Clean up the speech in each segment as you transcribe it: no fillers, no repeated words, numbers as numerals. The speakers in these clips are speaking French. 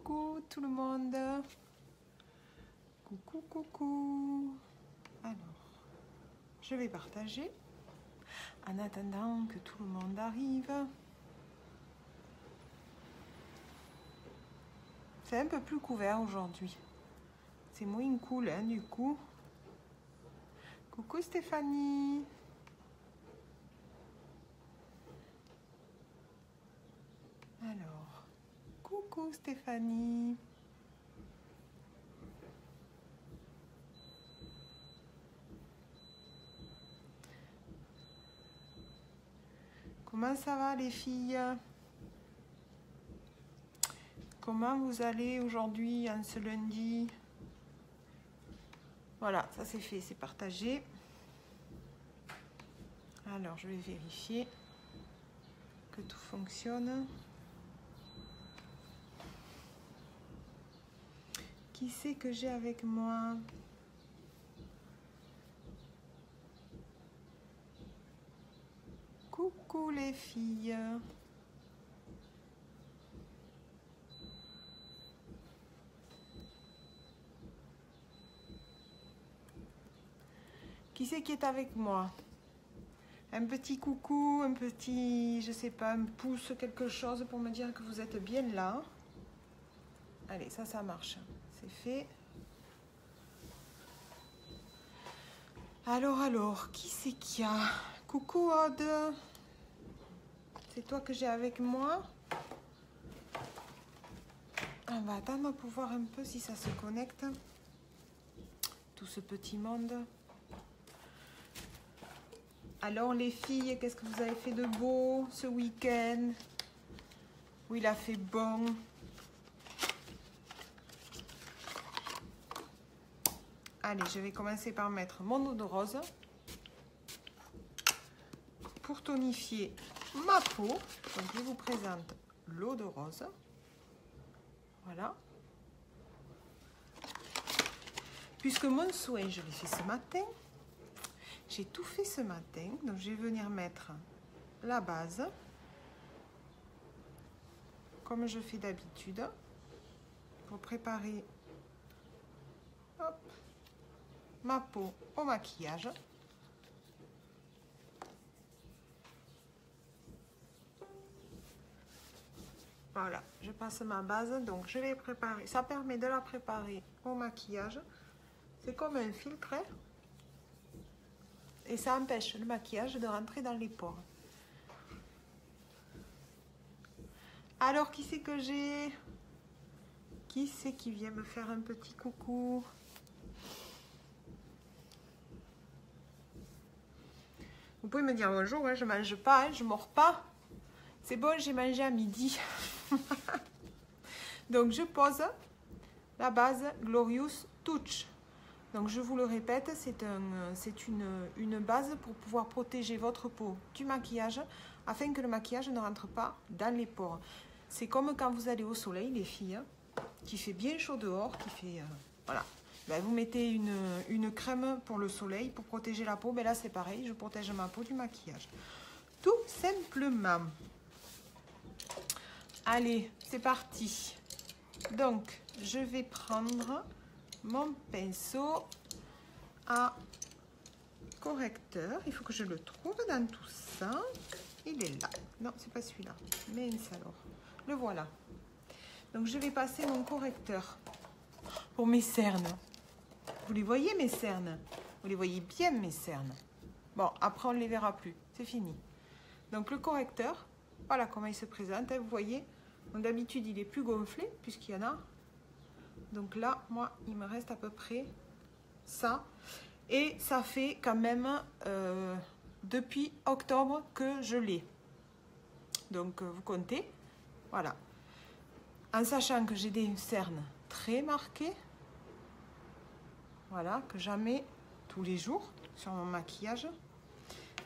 Coucou tout le monde. Coucou, coucou. Alors, je vais partager en attendant que tout le monde arrive. C'est un peu plus couvert aujourd'hui. C'est moins cool, hein, du coup. Coucou Stéphanie. Alors, coucou Stéphanie. Comment ça va les filles? Comment vous allez aujourd'hui en ce lundi? Voilà, ça c'est fait, c'est partagé. Alors, je vais vérifier que tout fonctionne. Qui c'est que j'ai avec moi? Coucou les filles. Qui c'est qui est avec moi? Un petit coucou, un petit, je sais pas, un pouce, quelque chose pour me dire que vous êtes bien là. Allez, ça marche. C'est fait. Alors, qui c'est qu'il y a? Coucou Aude. C'est toi que j'ai avec moi. On va attendre pour voir un peu si ça se connecte. Tout ce petit monde. Alors les filles, qu'est-ce que vous avez fait de beau ce week-end? Oui, il a fait bon. Allez, je vais commencer par mettre mon eau de rose pour tonifier ma peau. Donc je vous présente l'eau de rose. Voilà. Puisque mon soin, je l'ai fait ce matin. J'ai tout fait ce matin, donc je vais venir mettre la base, comme je fais d'habitude, pour préparer hop, ma peau au maquillage. Voilà, je passe ma base, donc je l'ai préparée. Ça permet de la préparer au maquillage. C'est comme un filtre, hein? Et ça empêche le maquillage de rentrer dans les pores. Alors, qui c'est que j'ai? Qui c'est qui vient me faire un petit coucou? Vous pouvez me dire bonjour, hein, je ne mange pas, hein, je ne mords pas. C'est bon, j'ai mangé à midi. Donc, je pose la base Glorious Touch. Donc, je vous le répète, c'est une base pour pouvoir protéger votre peau du maquillage afin que le maquillage ne rentre pas dans les pores. C'est comme quand vous allez au soleil, les filles, qui fait bien chaud dehors, qui fait... voilà. Ben, vous mettez une crème pour le soleil, pour protéger la peau. Ben là, c'est pareil, je protège ma peau du maquillage. Tout simplement. Allez, c'est parti. Donc, je vais prendre mon pinceau à correcteur. Il faut que je le trouve dans tout ça. Il est là. Non, c'est pas celui-là. Mince alors. Le voilà. Donc, je vais passer mon correcteur pour mes cernes. Vous les voyez, mes cernes? Vous les voyez bien, mes cernes? Bon, après, on ne les verra plus. C'est fini. Donc, le correcteur, voilà comment il se présente. Vous voyez, d'habitude, il est plus gonflé puisqu'il y en a. Donc là, moi, il me reste à peu près ça. Et ça fait quand même depuis octobre que je l'ai. Donc, vous comptez. Voilà. En sachant que j'ai des cernes très marquées. Voilà, que j'en mets tous les jours sur mon maquillage.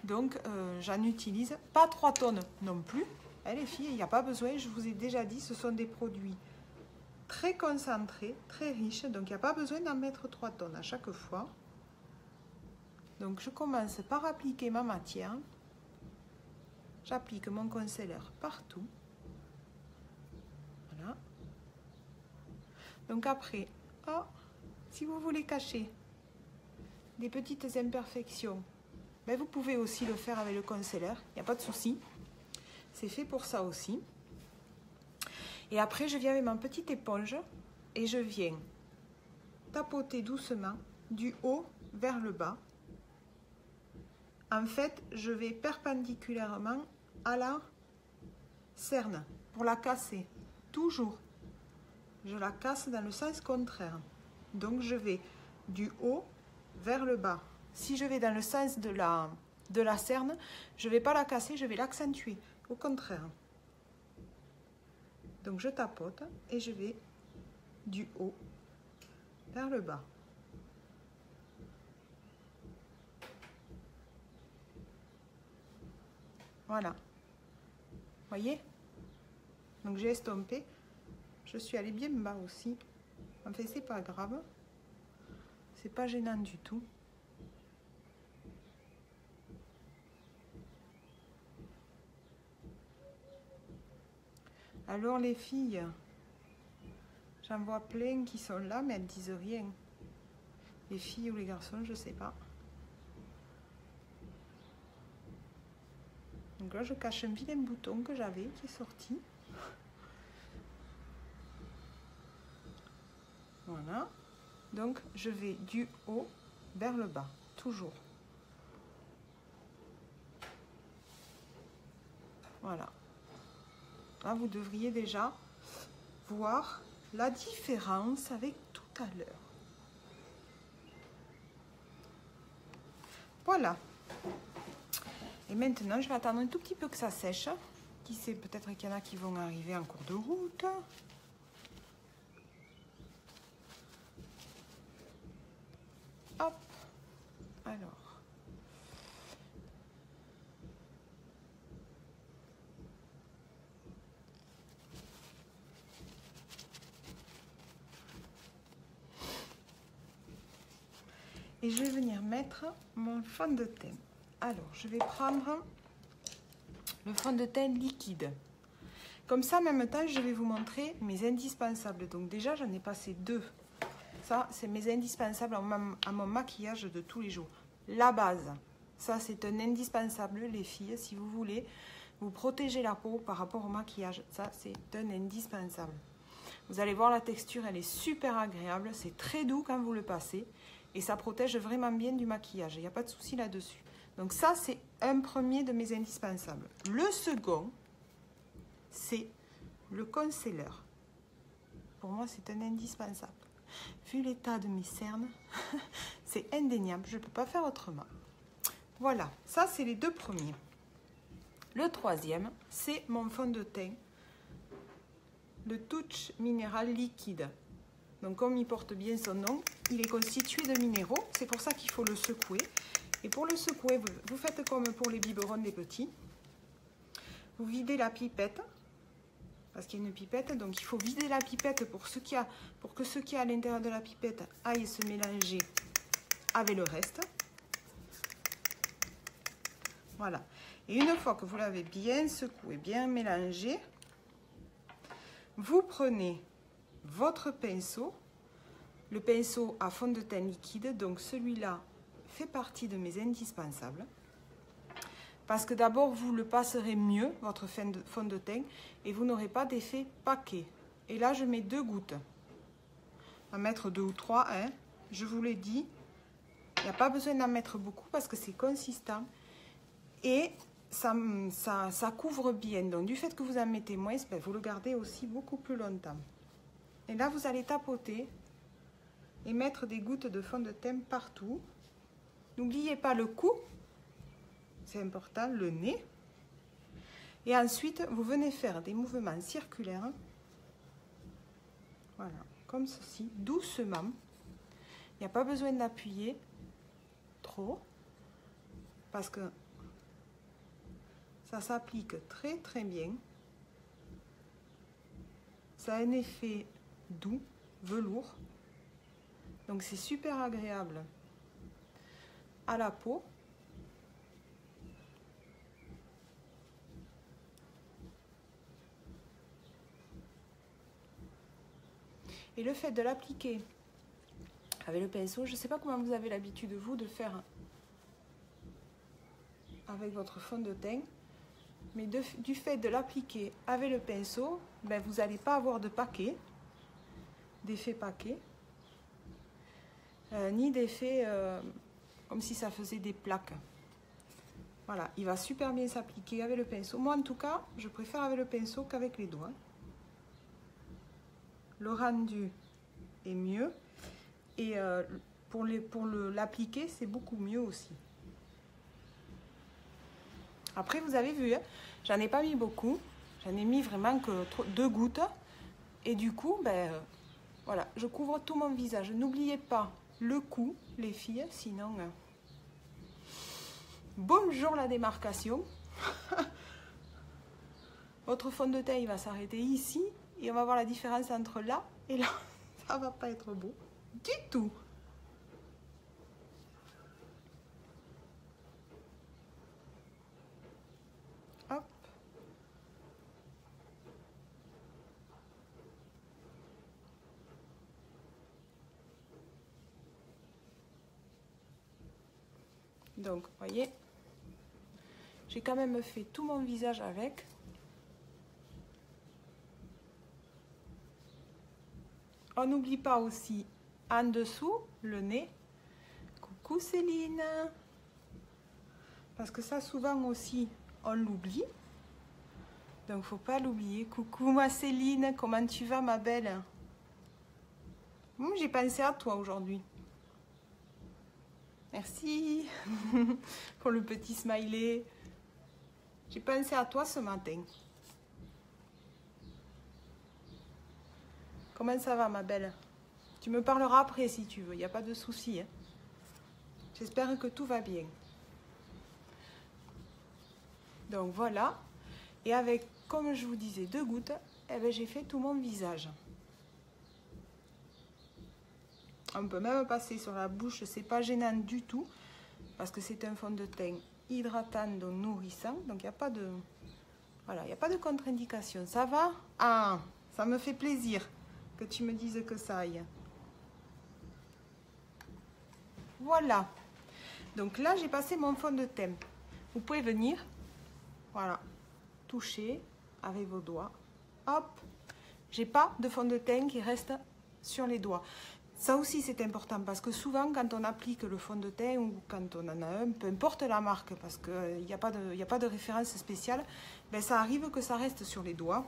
Donc, j'en utilise pas 3 tonnes non plus. Les filles, il n'y a pas besoin. Je vous ai déjà dit, ce sont des produits très concentré, très riche, donc il n'y a pas besoin d'en mettre 3 tonnes à chaque fois. Donc je commence par appliquer ma matière. J'applique mon concealer partout. Voilà. Donc après, oh, si vous voulez cacher des petites imperfections, ben vous pouvez aussi le faire avec le concealer, il n'y a pas de souci. C'est fait pour ça aussi. Et après, je viens avec ma petite éponge et je viens tapoter doucement du haut vers le bas. En fait, je vais perpendiculairement à la cerne pour la casser. Toujours, je la casse dans le sens contraire. Donc, je vais du haut vers le bas. Si je vais dans le sens de la cerne, je ne vais pas la casser, je vais l'accentuer. Au contraire. Donc, je tapote et je vais du haut vers le bas. Voilà. Voyez? Donc, j'ai estompé. Je suis allée bien bas aussi. En fait, c'est pas grave. C'est pas gênant du tout. Alors les filles, j'en vois plein qui sont là, mais elles disent rien. Les filles ou les garçons, je sais pas. Donc là, je cache un vilain bouton que j'avais qui est sorti. Voilà. Donc, je vais du haut vers le bas, toujours. Voilà. Là, vous devriez déjà voir la différence avec tout à l'heure. Voilà. Et maintenant, je vais attendre un tout petit peu que ça sèche. Qui sait, peut-être qu'il y en a qui vont arriver en cours de route. Hop. Alors. Et je vais venir mettre mon fond de teint. Alors, je vais prendre le fond de teint liquide. Comme ça, en même temps, je vais vous montrer mes indispensables. Donc déjà, j'en ai passé 2. Ça, c'est mes indispensables à mon maquillage de tous les jours. La base, ça, c'est un indispensable, les filles, si vous voulez vous protéger la peau par rapport au maquillage. Ça, c'est un indispensable. Vous allez voir la texture, elle est super agréable. C'est très doux quand vous le passez. Et ça protège vraiment bien du maquillage. Il n'y a pas de souci là-dessus. Donc ça, c'est un premier de mes indispensables. Le second, c'est le concealer. Pour moi, c'est un indispensable. Vu l'état de mes cernes, c'est indéniable. Je ne peux pas faire autrement. Voilà, ça, c'est les 2 premiers. Le troisième, c'est mon fond de teint. Le Touch Minéral Liquide. Donc, comme il porte bien son nom, il est constitué de minéraux. C'est pour ça qu'il faut le secouer. Et pour le secouer, vous faites comme pour les biberons des petits. Vous videz la pipette. Parce qu'il y a une pipette. Donc, il faut vider la pipette pour que ce qui est à l'intérieur de la pipette aille se mélanger avec le reste. Voilà. Et une fois que vous l'avez bien secoué, bien mélangé, vous prenez votre pinceau, le pinceau à fond de teint liquide, donc celui-là fait partie de mes indispensables, parce que d'abord vous le passerez mieux, votre fond de teint, et vous n'aurez pas d'effet paquet. Et là je mets 2 gouttes, on va mettre 2 ou 3, hein. Je vous l'ai dit, il n'y a pas besoin d'en mettre beaucoup parce que c'est consistant, et ça couvre bien, donc du fait que vous en mettez moins, ben, vous le gardez aussi beaucoup plus longtemps. Et là, vous allez tapoter et mettre des gouttes de fond de teint partout. N'oubliez pas le cou, c'est important, le nez. Et ensuite, vous venez faire des mouvements circulaires. Voilà, comme ceci, doucement. Il n'y a pas besoin d'appuyer trop, parce que ça s'applique très très bien. Ça a un effet doux, velours. Donc c'est super agréable à la peau. Et le fait de l'appliquer avec le pinceau, je ne sais pas comment vous avez l'habitude, vous, de faire avec votre fond de teint, mais du fait de l'appliquer avec le pinceau, ben, vous n'allez pas avoir de paquet, d'effet paquet, ni d'effet comme si ça faisait des plaques. Voilà, il va super bien s'appliquer avec le pinceau. Moi, en tout cas, je préfère avec le pinceau qu'avec les doigts. Le rendu est mieux. Et pour l'appliquer, c'est beaucoup mieux aussi. Après, vous avez vu, hein, j'en ai pas mis beaucoup. J'en ai mis vraiment que 2 gouttes. Et du coup, ben, voilà, je couvre tout mon visage. N'oubliez pas le cou, les filles, sinon... bonjour la démarcation. Votre fond de teint, il va s'arrêter ici. Et on va voir la différence entre là et là. Ça va pas être beau du tout. Hop. Donc, voyez, j'ai quand même fait tout mon visage avec. On n'oublie pas aussi en dessous le nez. Coucou Céline. Parce que ça, souvent aussi, on l'oublie. Donc, faut pas l'oublier. Coucou ma Céline, comment tu vas ma belle? J'ai pensé à toi aujourd'hui. Merci pour le petit smiley. J'ai pensé à toi ce matin. Comment ça va ma belle? Tu me parleras après si tu veux, il n'y a pas de souci. Hein. J'espère que tout va bien. Donc voilà. Et avec, comme je vous disais, 2 gouttes, eh ben, j'ai fait tout mon visage. On peut même passer sur la bouche, c'est pas gênant du tout. Parce que c'est un fond de teint hydratant, donc nourrissant. Donc il n'y a pas de... Voilà, il n'y a pas de contre-indication. Ça va? Ah, ça me fait plaisir que tu me dises que ça aille. Voilà. Donc là, j'ai passé mon fond de teint. Vous pouvez venir, voilà, toucher avec vos doigts. Hop. J'ai pas de fond de teint qui reste sur les doigts. Ça aussi, c'est important parce que souvent, quand on applique le fond de teint ou quand on en a un, peu importe la marque, parce qu'il n'y a pas de référence spéciale, ben, ça arrive que ça reste sur les doigts.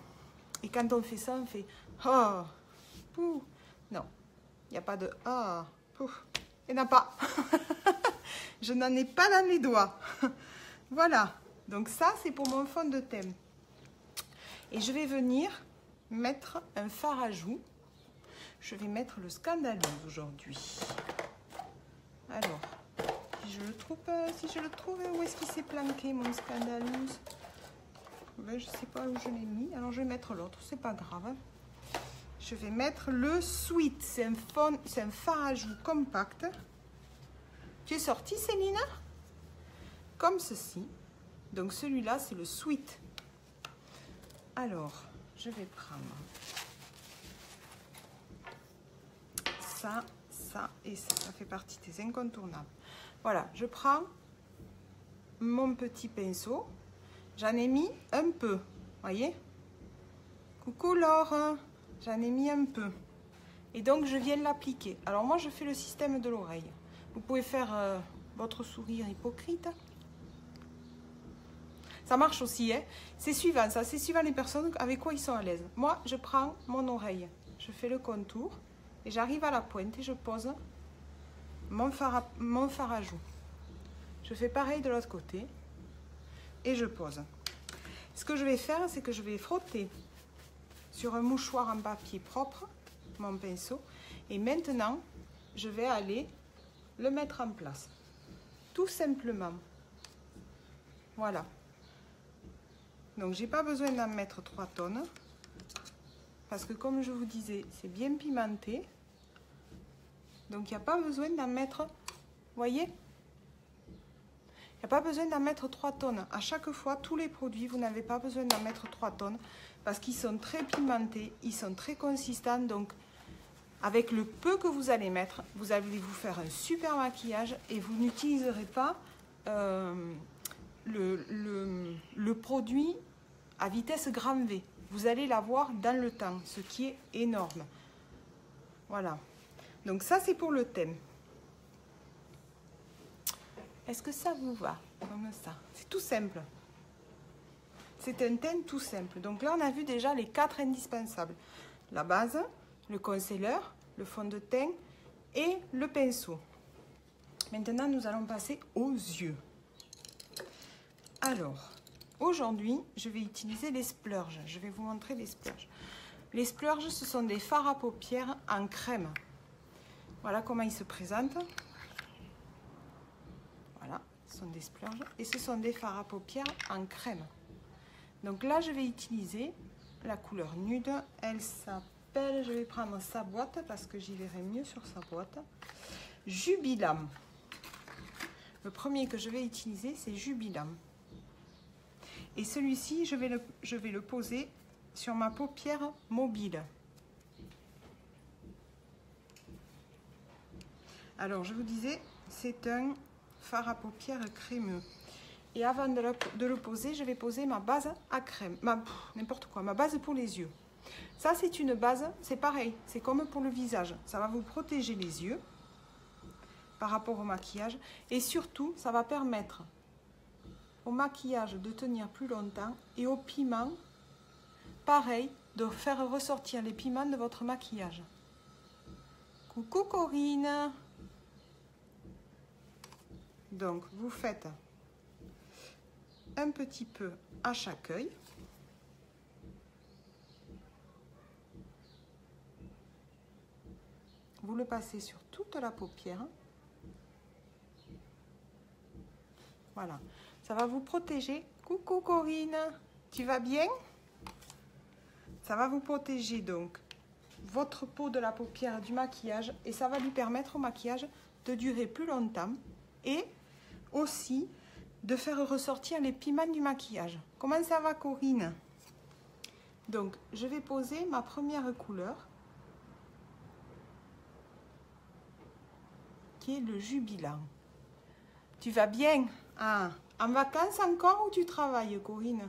Et quand on fait ça, on fait « oh ». Pouh. Non, il n'y a pas de « ah ». Il n'y en a pas. Je n'en ai pas dans les doigts. Voilà. Donc ça, c'est pour mon fond de teint. Et je vais venir mettre un fard à joues. Je vais mettre le Scandalous aujourd'hui. Alors, si je le trouve, où est-ce qu'il s'est planqué mon Scandalous? Ben, je ne sais pas où je l'ai mis. Alors, je vais mettre l'autre, c'est pas grave. Je vais mettre le Sweet. C'est un fard à joues compact. Tu es sortie, Céline? Comme ceci. Donc, celui-là, c'est le Sweet. Alors, je vais prendre ça, ça et ça. Ça fait partie des incontournables. Voilà, je prends mon petit pinceau. J'en ai mis un peu. Voyez? Coucou Laure. J'en ai mis un peu. Et donc, je viens l'appliquer. Alors, moi, je fais le système de l'oreille. Vous pouvez faire votre sourire hypocrite. Ça marche aussi, hein. C'est suivant, ça. C'est suivant les personnes avec quoi ils sont à l'aise. Moi, je prends mon oreille. Je fais le contour. Et j'arrive à la pointe et je pose mon fard à joues. Je fais pareil de l'autre côté. Et je pose. Ce que je vais faire, c'est que je vais frotter sur un mouchoir en papier propre, mon pinceau. Et maintenant, je vais aller le mettre en place. Tout simplement. Voilà. Donc, j'ai pas besoin d'en mettre 3 tonnes. Parce que comme je vous disais, c'est bien pimenté. Donc, il n'y a pas besoin d'en mettre, voyez? Il n'y a pas besoin d'en mettre 3 tonnes. À chaque fois, tous les produits, vous n'avez pas besoin d'en mettre 3 tonnes. Parce qu'ils sont très pimentés, ils sont très consistants. Donc, avec le peu que vous allez mettre, vous allez vous faire un super maquillage et vous n'utiliserez pas le produit à vitesse grand V. Vous allez l'avoir dans le temps, ce qui est énorme. Voilà. Donc ça, c'est pour le thème. Est-ce que ça vous va comme ça? C'est tout simple. C'est un thème tout simple. Donc là, on a vu déjà les 4 indispensables. La base, le concealer, le fond de teint et le pinceau. Maintenant, nous allons passer aux yeux. Alors, aujourd'hui, je vais utiliser les splurges. Je vais vous montrer les splurges. Les splurges, ce sont des fards à paupières en crème. Voilà comment ils se présentent. Voilà, ce sont des splurges. Et ce sont des fards à paupières en crème. Donc là, je vais utiliser la couleur nude. Elle s'appelle, je vais prendre sa boîte parce que j'y verrai mieux sur sa boîte. Jubilam. Le premier que je vais utiliser, c'est Jubilam. Et celui-ci, je vais le poser sur ma paupière mobile. Alors, je vous disais, c'est un fard à paupières crémeux. Et avant de le poser, je vais poser ma base à crème. N'importe quoi, ma base pour les yeux. Ça, c'est une base, c'est pareil, c'est comme pour le visage. Ça va vous protéger les yeux par rapport au maquillage. Et surtout, ça va permettre au maquillage de tenir plus longtemps. Et au piment, pareil, de faire ressortir les piments de votre maquillage. Coucou Corinne! Donc, vous faites un petit peu à chaque œil. Vous le passez sur toute la paupière. Voilà. Ça va vous protéger. Coucou Corinne, tu vas bien? Ça va vous protéger donc votre peau de la paupière du maquillage et ça va lui permettre au maquillage de durer plus longtemps et aussi de faire ressortir les piments du maquillage. Comment ça va Corinne? Donc, je vais poser ma première couleur, qui est le Jubilant. Tu vas bien? Ah, en vacances encore ou tu travailles Corinne?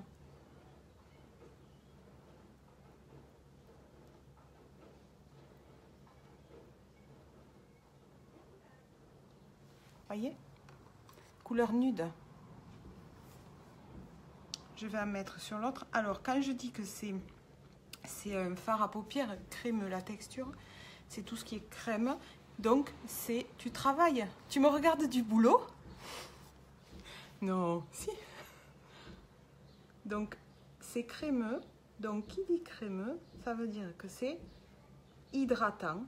Voyez? Couleur nude. Je vais en mettre sur l'autre. Alors, quand je dis que c'est un fard à paupières crémeux, la texture, c'est tout ce qui est crème. Donc, tu travailles. Tu me regardes du boulot? Non, si. Donc, c'est crémeux. Donc, qui dit crémeux, ça veut dire que c'est hydratant.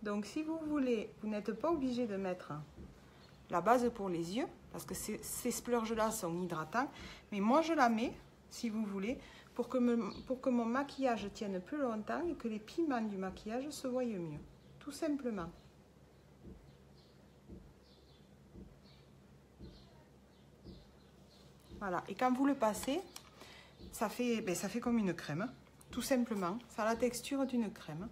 Donc, si vous voulez, vous n'êtes pas obligé de mettre la base pour les yeux, parce que ces splurges-là sont hydratants. Mais moi, je la mets, si vous voulez, pour que mon maquillage tienne plus longtemps et que les piments du maquillage se voient mieux. Tout simplement. Voilà. Et quand vous le passez, ça fait comme une crème. Tout simplement. Ça a la texture d'une crème.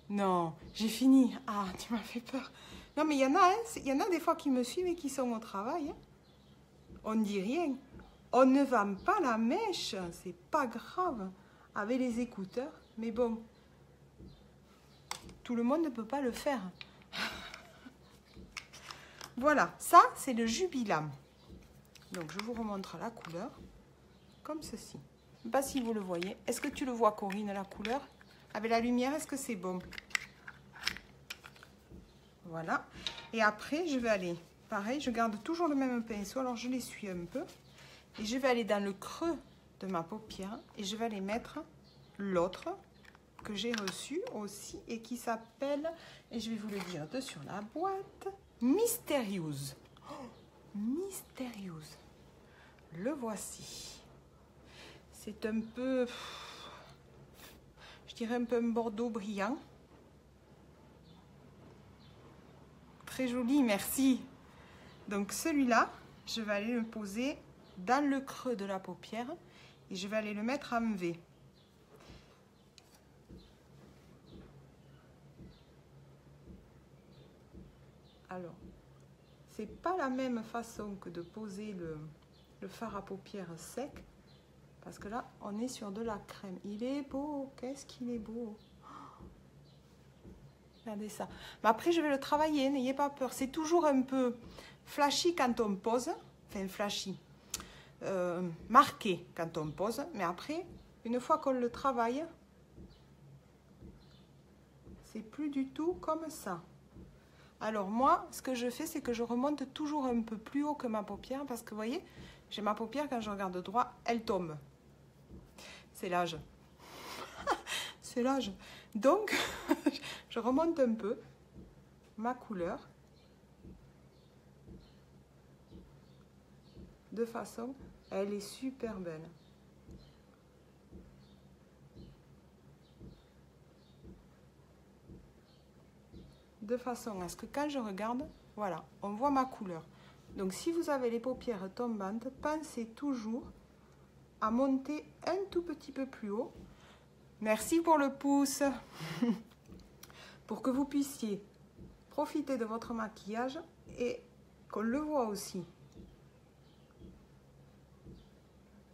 Non, j'ai fini. Ah, tu m'as fait peur. Non, mais il y en a des fois qui me suivent et qui sont au travail. Hein. On ne dit rien. On ne vend pas la mèche. C'est pas grave. Avec les écouteurs. Mais bon, tout le monde ne peut pas le faire. Voilà, ça, c'est le Jubilam. Donc, je vous remontre la couleur. Comme ceci. Je ne sais pas si vous le voyez. Est-ce que tu le vois, Corinne, la couleur? Avec la lumière, est-ce que c'est bon? Voilà. Et après, je vais aller, pareil, je garde toujours le même pinceau. Alors, je l'essuie un peu. Et je vais aller dans le creux de ma paupière. Et je vais aller mettre l'autre que j'ai reçu aussi. Et qui s'appelle, et je vais vous le dire de sur la boîte, Mysterious. Oh, Mysterious. Le voici. C'est un peu... je dirais un peu un bordeaux brillant. Très joli, merci. Donc celui-là, je vais aller le poser dans le creux de la paupière et je vais aller le mettre en V. Alors, c'est pas la même façon que de poser le fard à paupières sec, parce que là, on est sur de la crème. Il est beau, qu'est-ce qu'il est beau. Regardez ça. Mais après, je vais le travailler, n'ayez pas peur. C'est toujours un peu flashy quand on pose, enfin flashy, marqué quand on pose, mais après, une fois qu'on le travaille, c'est plus du tout comme ça. Alors moi, ce que je fais, c'est que je remonte toujours un peu plus haut que ma paupière, parce que vous voyez, j'ai ma paupière, quand je regarde droit, elle tombe. C'est l'âge. C'est l'âge. Donc, je remonte un peu ma couleur de façon, elle est super belle. De façon à ce que quand je regarde, voilà, on voit ma couleur. Donc si vous avez les paupières tombantes, pensez toujours à monter un tout petit peu plus haut. Merci pour le pouce. Pour que vous puissiez profiter de votre maquillage et qu'on le voit aussi.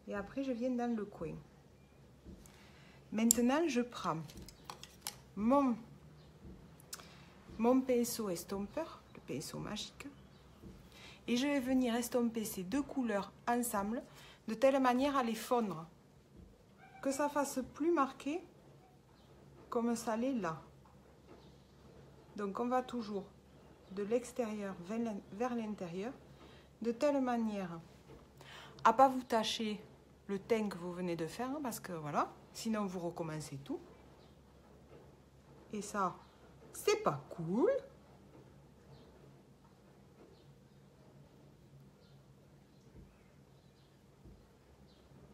Et après, je viens dans le coin. Maintenant, je prends mon pinceau estompeur, le pinceau magique, et je vais venir estomper ces deux couleurs ensemble de telle manière à les fondre, que ça fasse plus marqué comme ça l'est là. Donc on va toujours de l'extérieur vers l'intérieur, de telle manière à pas vous tacher le teint que vous venez de faire, hein, parce que voilà, sinon vous recommencez tout. Et ça, c'est pas cool.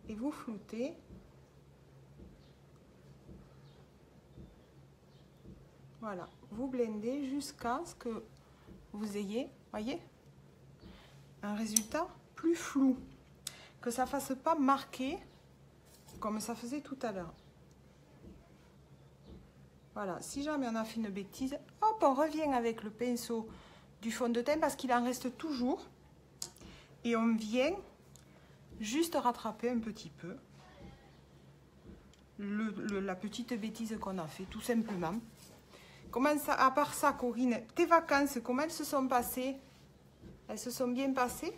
Et vous floutez. Voilà, vous blendez jusqu'à ce que vous ayez, voyez, un résultat plus flou. Que ça ne fasse pas marquer comme ça faisait tout à l'heure. Voilà, si jamais on a fait une bêtise, hop, on revient avec le pinceau du fond de teint parce qu'il en reste toujours. Et on vient juste rattraper un petit peu la petite bêtise qu'on a fait, tout simplement. Comment ça, à part ça, Corinne, tes vacances, comment elles se sont passées? Elles se sont bien passées?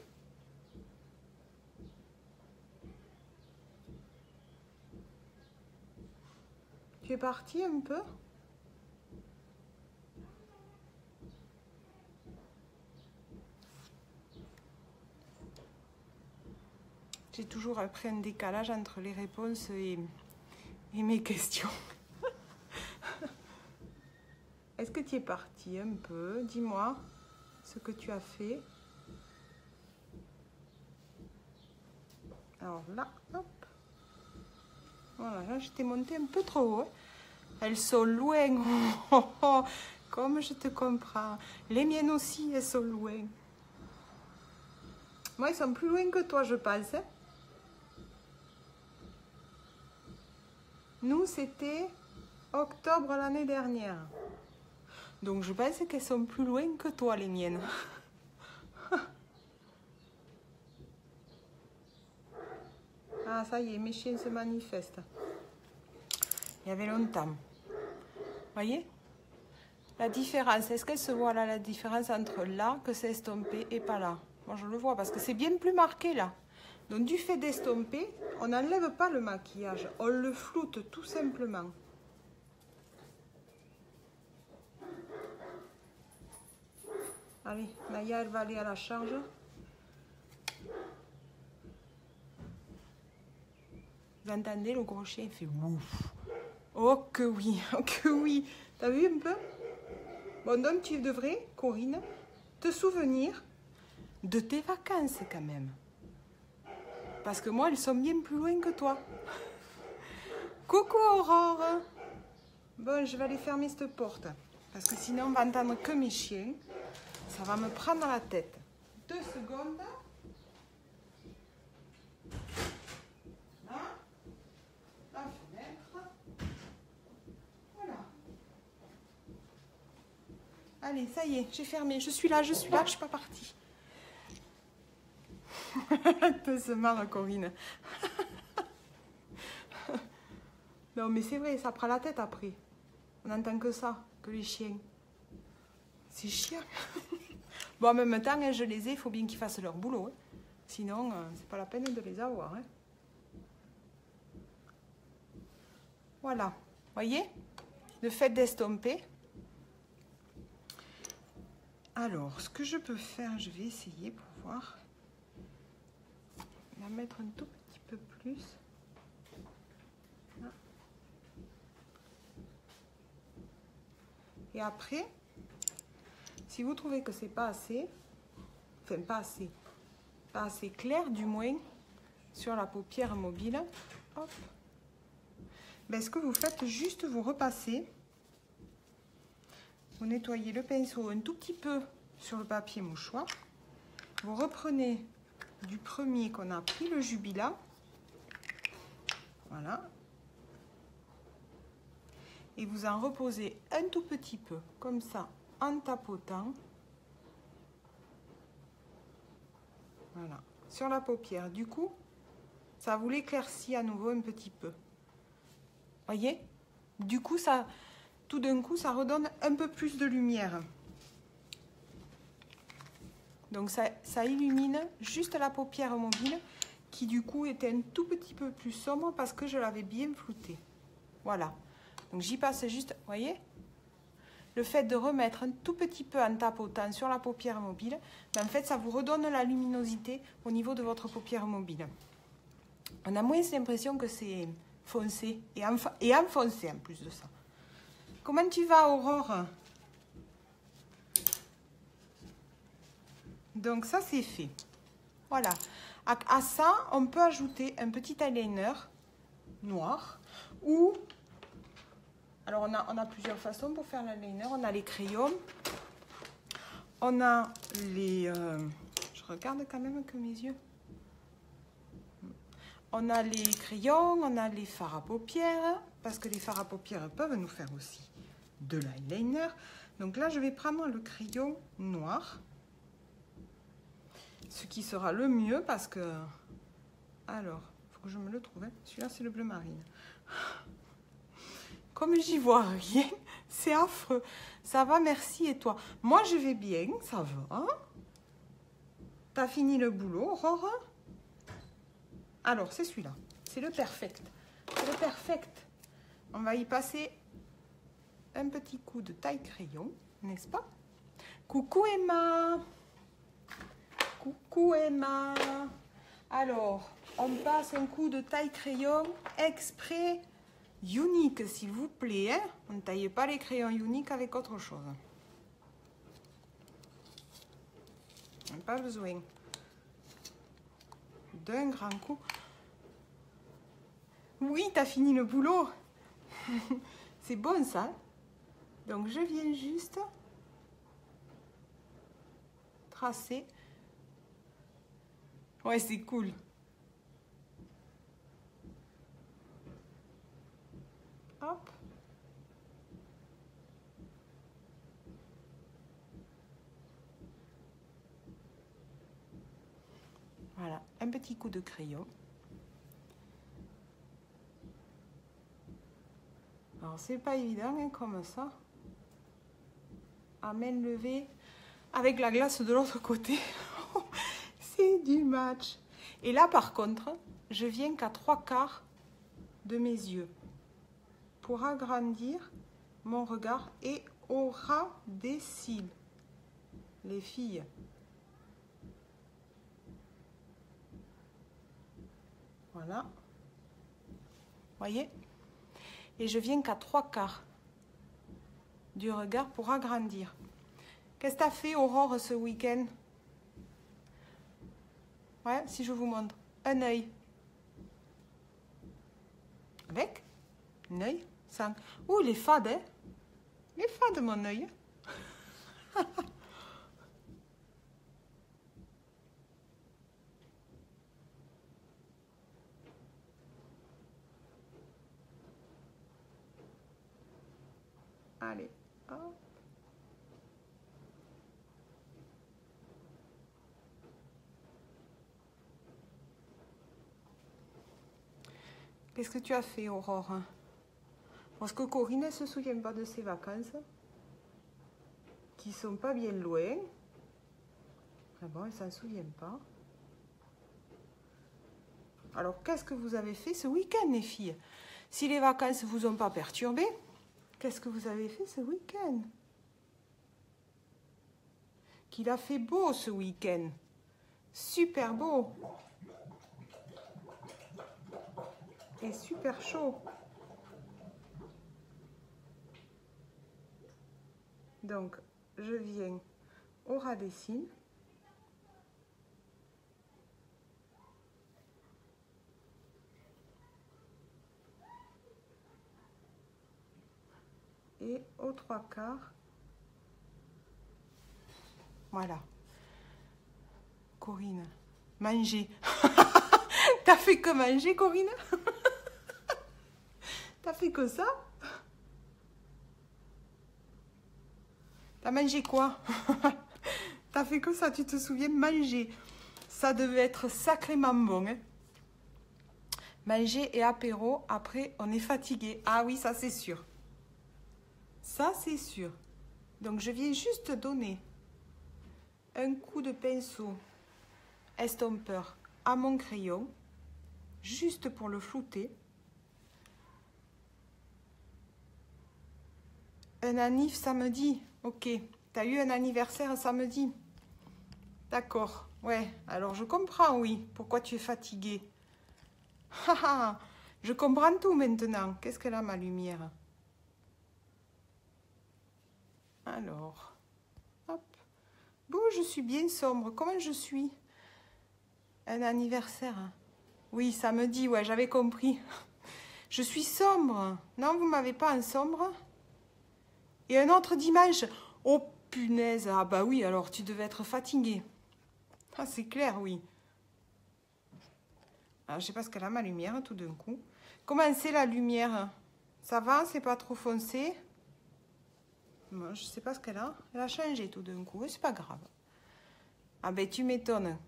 Tu es partie un peu? J'ai toujours après un décalage entre les réponses et mes questions. Est-ce que tu es partie un peu? Dis-moi ce que tu as fait. Alors là, hop. Voilà, là, je t'ai monté un peu trop haut. Elles sont loin. Oh, oh, oh. Comme je te comprends. Les miennes aussi, elles sont loin. Moi, ils sont plus loin que toi, je pense. Nous, c'était octobre l'année dernière. Donc, je pense qu'elles sont plus loin que toi, les miennes. Ah, ça y est, mes chiens se manifestent. Il y avait longtemps. Voyez la différence, est-ce qu'elle se voit là, la différence entre là, que c'est estompé, et pas là? Moi, je le vois parce que c'est bien plus marqué là. Donc, du fait d'estomper, on n'enlève pas le maquillage. On le floute tout simplement. Allez, Naya, elle va aller à la charge. Vous entendez, le gros chien, il fait ouf. Oh que oui, oh que oui. T'as vu un peu? Bon, donc tu devrais, Corinne, te souvenir de tes vacances quand même. Parce que moi, elles sont bien plus loin que toi. Coucou Aurore. Bon, je vais aller fermer cette porte. Parce que sinon, on va entendre que mes chiens. Ça va me prendre la tête. 2 secondes. Là. La fenêtre. Voilà. Allez, ça y est, j'ai fermé. Je suis là, je suis pas partie. Tu se marre, Corinne. Non, mais c'est vrai, ça prend la tête après. On n'entend que ça, que les chiens. C'est chiant. Bon, en même temps, hein, je les ai, il faut bien qu'ils fassent leur boulot. Hein. Sinon, c'est pas la peine de les avoir. Hein. Voilà. Voyez? Le fait d'estomper. Alors, ce que je peux faire, je vais essayer pour voir. On va mettre un tout petit peu plus. Là. Et après, si vous trouvez que c'est pas assez, enfin pas assez clair du moins, sur la paupière mobile, hop. Ben, ce que vous faites, juste vous repassez, vous nettoyez le pinceau un tout petit peu sur le papier mouchoir, vous reprenez du premier qu'on a pris, le Jubilat, voilà, et vous en reposez un tout petit peu, comme ça, en tapotant, voilà, sur la paupière. Du coup, ça vous l'éclaircit à nouveau un petit peu. Voyez? Du coup, ça, tout d'un coup, ça redonne un peu plus de lumière. Donc, ça illumine juste la paupière mobile qui, du coup, était un tout petit peu plus sombre parce que je l'avais bien floutée. Voilà. Donc, j'y passe juste, voyez? Le fait de remettre un tout petit peu en tapotant sur la paupière mobile, ben, en fait, ça vous redonne la luminosité au niveau de votre paupière mobile. On a moins l'impression que c'est foncé et enfoncé en plus de ça. Comment tu vas, Aurore? Donc ça, c'est fait. Voilà. À ça, on peut ajouter un petit eyeliner noir ou... Alors, on a plusieurs façons pour faire l'eyeliner. On a les crayons. On a les... je regarde quand même que mes yeux... On a les crayons, on a les fards à paupières, parce que les fards à paupières peuvent nous faire aussi de l'eyeliner. Donc là, je vais prendre le crayon noir, ce qui sera le mieux parce que... Alors, il faut que je me le trouve. Hein. Celui-là, c'est le bleu marine. Comme j'y vois rien, c'est affreux. Ça va, merci, et toi? Moi, je vais bien, ça va. T'as fini le boulot, Aurore? Alors, c'est celui-là. C'est le perfect. C'est le perfect. On va y passer un petit coup de taille crayon, n'est-ce pas? Coucou Emma. Coucou Emma. Alors, on passe un coup de taille crayon exprès unique, s'il vous plaît. Hein? On ne taille pas les crayons uniques avec autre chose. On n'a pas besoin d'un grand coup. Oui, t'as fini le boulot. C'est bon ça. Donc je viens juste tracer. Ouais, c'est cool. Hop. Voilà, un petit coup de crayon. Alors, c'est pas évident, hein, comme ça. À main levée, avec la glace de l'autre côté. C'est du match. Et là, par contre, je viens qu'à 3/4 de mes yeux pour agrandir mon regard et au ras des cils. Les filles. Voilà. Voyez? Et je viens qu'à 3/4 du regard pour agrandir. Qu'est-ce que tu as fait, Aurore, ce week-end? Ouais, si je vous montre. Un œil. Avec un œil. 5. Ouh, il est fade, hein? Il est fade, mon œil. Allez, hop. Qu'est-ce que tu as fait, Aurore? Parce que Corinne, elle ne se souvient pas de ses vacances, qui sont pas bien loin. Ah bon, elle ne s'en souvient pas. Alors, qu'est-ce que vous avez fait ce week-end, les filles? Si les vacances ne vous ont pas perturbé, qu'est-ce que vous avez fait ce week-end? Qu'il a fait beau ce week-end. Super beau. Et super chaud. Donc, je viens au ras des cils. Et aux 3/4. Voilà. Corinne, manger. T'as fait que manger, Corinne? T'as fait que ça? T'as mangé quoi? T'as fait que ça, tu te souviens? Manger. Ça devait être sacrément bon. Hein? Manger et apéro, après on est fatigué. Ah oui, ça c'est sûr. Ça c'est sûr. Donc je viens juste donner un coup de pinceau estompeur à mon crayon, juste pour le flouter. Un anniv samedi, ok. T'as eu un anniversaire samedi? D'accord, ouais. Alors je comprends, oui, pourquoi tu es fatiguée. Je comprends tout maintenant. Qu'est-ce qu'elle a, ma lumière? Alors, hop. Bon, je suis bien sombre. Comment je suis? Un anniversaire? Oui, samedi, ouais, j'avais compris. Je suis sombre. Non, vous m'avez pas en sombre? Et un autre dimanche? Oh, punaise. Ah bah oui, alors tu devais être fatiguée. Ah, c'est clair, oui. Alors, je sais pas ce qu'elle a, ma lumière, tout d'un coup. Comment c'est la lumière? Ça va? C'est pas trop foncé? Moi, je sais pas ce qu'elle a. Elle a changé tout d'un coup. C'est pas grave. Ah ben, tu m'étonnes.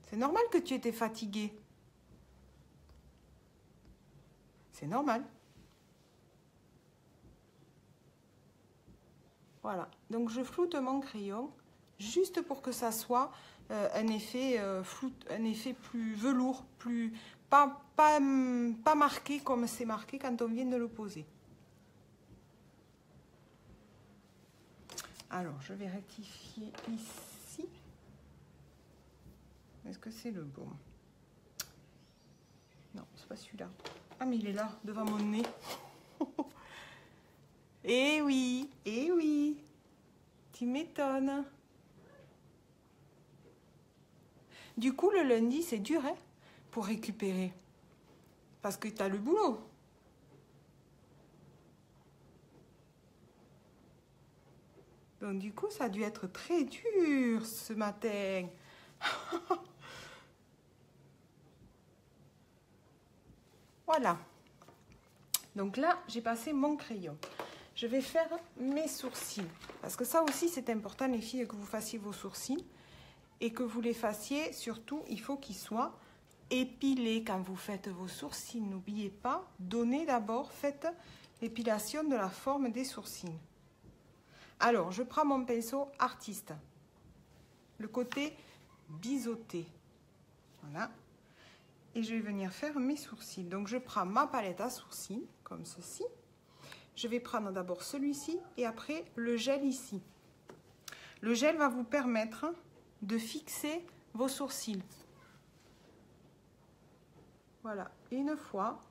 C'est normal que tu étais fatiguée. C'est normal. Voilà. Donc, je floute mon crayon juste pour que ça soit un effet plus velours, plus pas marqué comme c'est marqué quand on vient de le poser. Alors, je vais rectifier ici. Est-ce que c'est le bon? Non, c'est pas celui-là. Ah, mais il est là, devant mon nez. Eh oui, eh oui. Tu m'étonnes. Du coup, le lundi, c'est dur, hein, pour récupérer. Parce que tu as le boulot. Donc, du coup, ça a dû être très dur ce matin. Voilà. Donc là, j'ai passé mon crayon. Je vais faire mes sourcils. Parce que ça aussi, c'est important, les filles, que vous fassiez vos sourcils. Et que vous les fassiez, surtout, il faut qu'ils soient épilés quand vous faites vos sourcils. N'oubliez pas, donnez d'abord, faites l'épilation de la forme des sourcils. Alors, je prends mon pinceau artiste. Le côté biseauté. Voilà. Et je vais venir faire mes sourcils. Donc, je prends ma palette à sourcils, comme ceci. Je vais prendre d'abord celui-ci et après le gel ici. Le gel va vous permettre de fixer vos sourcils. Voilà. Et une fois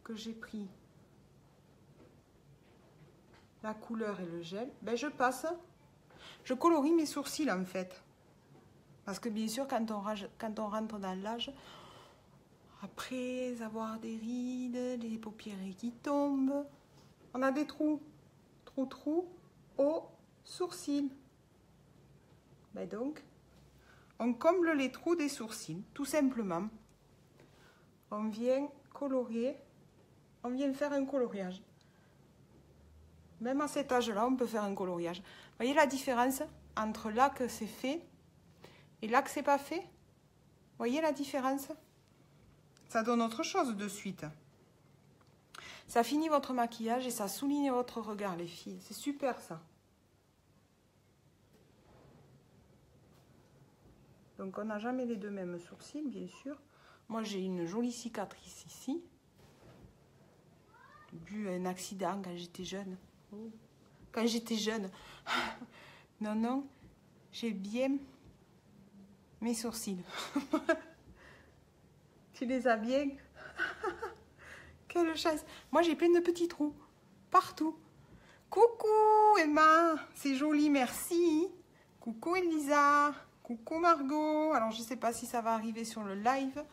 que j'ai pris la couleur et le gel, ben je passe, je colorie mes sourcils en fait. Parce que bien sûr, quand on rentre dans l'âge, après avoir des rides, des paupières qui tombent, on a des trous aux sourcils. Ben donc, on comble les trous des sourcils, tout simplement. On vient colorier, on vient faire un coloriage. Même à cet âge-là, on peut faire un coloriage. Vous voyez la différence entre là que c'est fait et là que c'est pas fait? Vous voyez la différence? Ça donne autre chose de suite. Ça finit votre maquillage et ça souligne votre regard, les filles. C'est super, ça. Donc, on n'a jamais les deux mêmes sourcils, bien sûr. Moi, j'ai une jolie cicatrice ici. J'ai eu un accident quand j'étais jeune. Quand j'étais jeune. Non, non. J'ai bien mes sourcils. Tu les as bien? Quelle chance. Moi, j'ai plein de petits trous. Partout. Coucou, Emma. C'est joli, merci. Coucou, Elisa. Coucou, Margot. Alors, je ne sais pas si ça va arriver sur le live.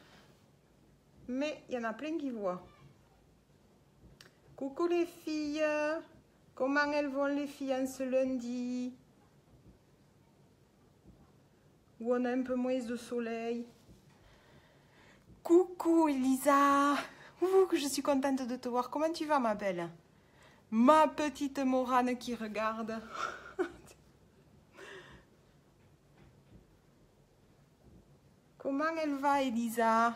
Mais il y en a plein qui voient. Coucou, les filles. Comment elles vont, les filles, en ce lundi? Où on a un peu moins de soleil. Coucou Elisa, que je suis contente de te voir. Comment tu vas, ma belle? Ma petite Morane qui regarde. Comment elle va, Elisa?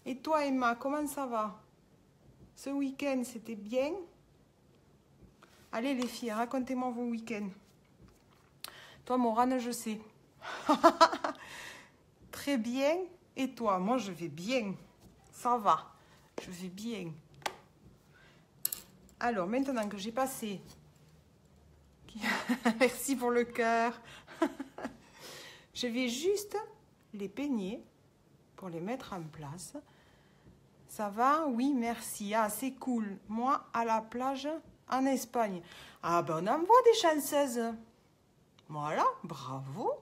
Et toi, Emma, comment ça va? Ce week-end, c'était bien? Allez, les filles, racontez-moi vos week-ends. Toi, Morane, je sais. Très bien. Et toi? Moi, je vais bien. Ça va. Je vais bien. Alors, maintenant que j'ai passé... Merci pour le cœur. Je vais juste les peigner pour les mettre en place. Ça va? Oui, merci. Ah, c'est cool. Moi, à la plage, en Espagne. Ah, ben, on envoie des chanceuses. Voilà, bravo.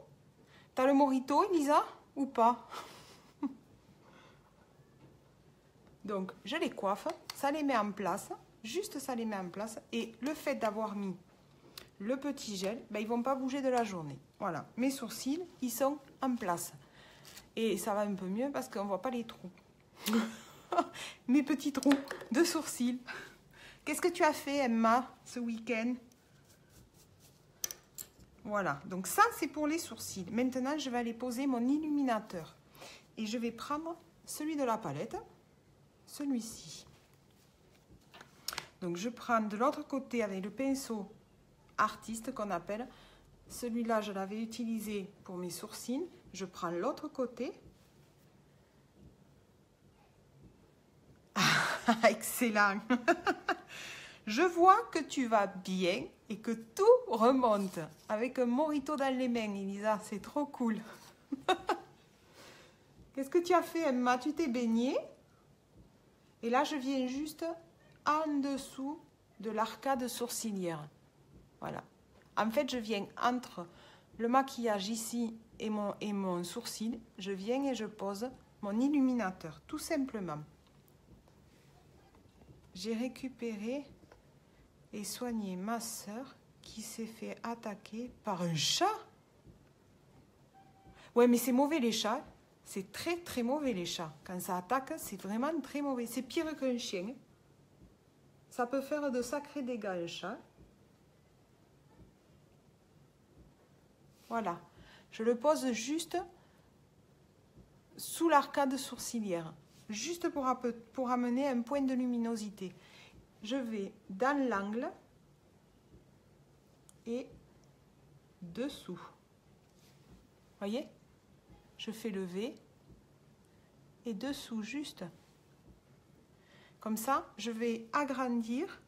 T'as le mojito, Elisa, ou pas? Donc, je les coiffe, ça les met en place, juste ça les met en place. Et le fait d'avoir mis le petit gel, ben, ils ne vont pas bouger de la journée. Voilà, mes sourcils, ils sont en place. Et ça va un peu mieux parce qu'on ne voit pas les trous. Mes petits trous de sourcils. Qu'est-ce que tu as fait, Emma, ce week-end? Voilà, donc ça, c'est pour les sourcils. Maintenant, je vais aller poser mon illuminateur. Et je vais prendre celui de la palette, celui-ci. Donc, je prends de l'autre côté avec le pinceau artiste qu'on appelle. Celui-là, je l'avais utilisé pour mes sourcils. Je prends l'autre côté. Ah, excellent. Je vois que tu vas bien et que tout remonte. Avec un mojito dans les mains, Elisa, c'est trop cool. Qu'est-ce que tu as fait, Emma? Tu t'es baignée. Et là, je viens juste en dessous de l'arcade sourcilière. Voilà. En fait, je viens entre le maquillage ici et mon sourcil. Je viens et je pose mon illuminateur, tout simplement. J'ai récupéré et soigné ma soeur qui s'est fait attaquer par un chat. Ouais, mais c'est mauvais les chats. C'est très très mauvais les chats. Quand ça attaque, c'est vraiment très mauvais. C'est pire qu'un chien. Ça peut faire de sacrés dégâts un chat. Voilà. Je le pose juste sous l'arcade sourcilière. Juste pour amener un point de luminosité. Je vais dans l'angle et dessous. Voyez? Je fais le V et dessous juste. Comme ça, je vais agrandir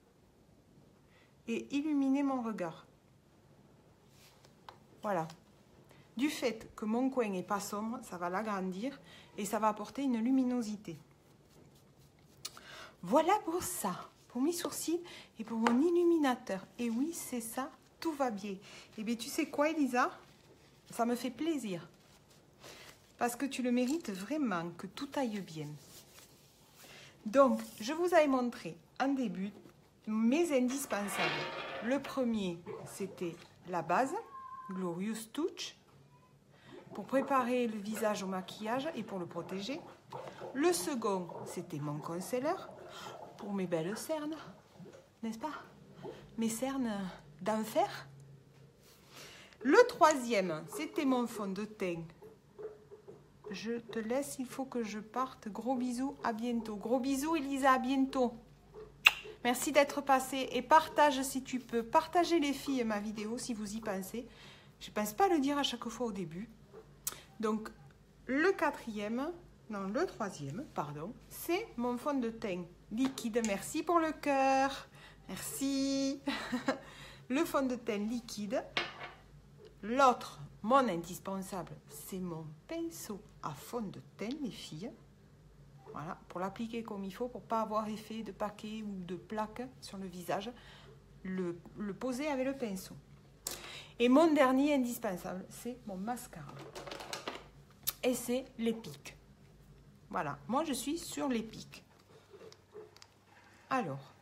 et illuminer mon regard. Voilà. Du fait que mon coin n'est pas sombre, ça va l'agrandir et ça va apporter une luminosité. Voilà pour ça, pour mes sourcils et pour mon illuminateur. Et oui, c'est ça, tout va bien. Et bien, tu sais quoi, Elisa? Ça me fait plaisir. Parce que tu le mérites vraiment, que tout aille bien. Donc, je vous avais montré en début mes indispensables. Le premier, c'était la base, Glorious Touch, pour préparer le visage au maquillage et pour le protéger. Le second, c'était mon concealer, pour mes belles cernes, n'est-ce pas? Mes cernes d'enfer. Le troisième, c'était mon fond de teint je te laisse, il faut que je parte. Gros bisous, à bientôt. Gros bisous Elisa, à bientôt. Merci d'être passé et partage si tu peux. Partagez les filles ma vidéo si vous y pensez. Je ne pense pas le dire à chaque fois au début. Donc le troisième, pardon, c'est mon fond de teint liquide. Merci pour le cœur. Merci. Le fond de teint liquide. L'autre, mon indispensable, c'est mon pinceau à fond de teint, les filles. Voilà, pour l'appliquer comme il faut, pour ne pas avoir effet de paquet ou de plaque sur le visage. Le poser avec le pinceau. Et mon dernier indispensable, c'est mon mascara. Et c'est les pics. Voilà, moi je suis sur les pics. Alors,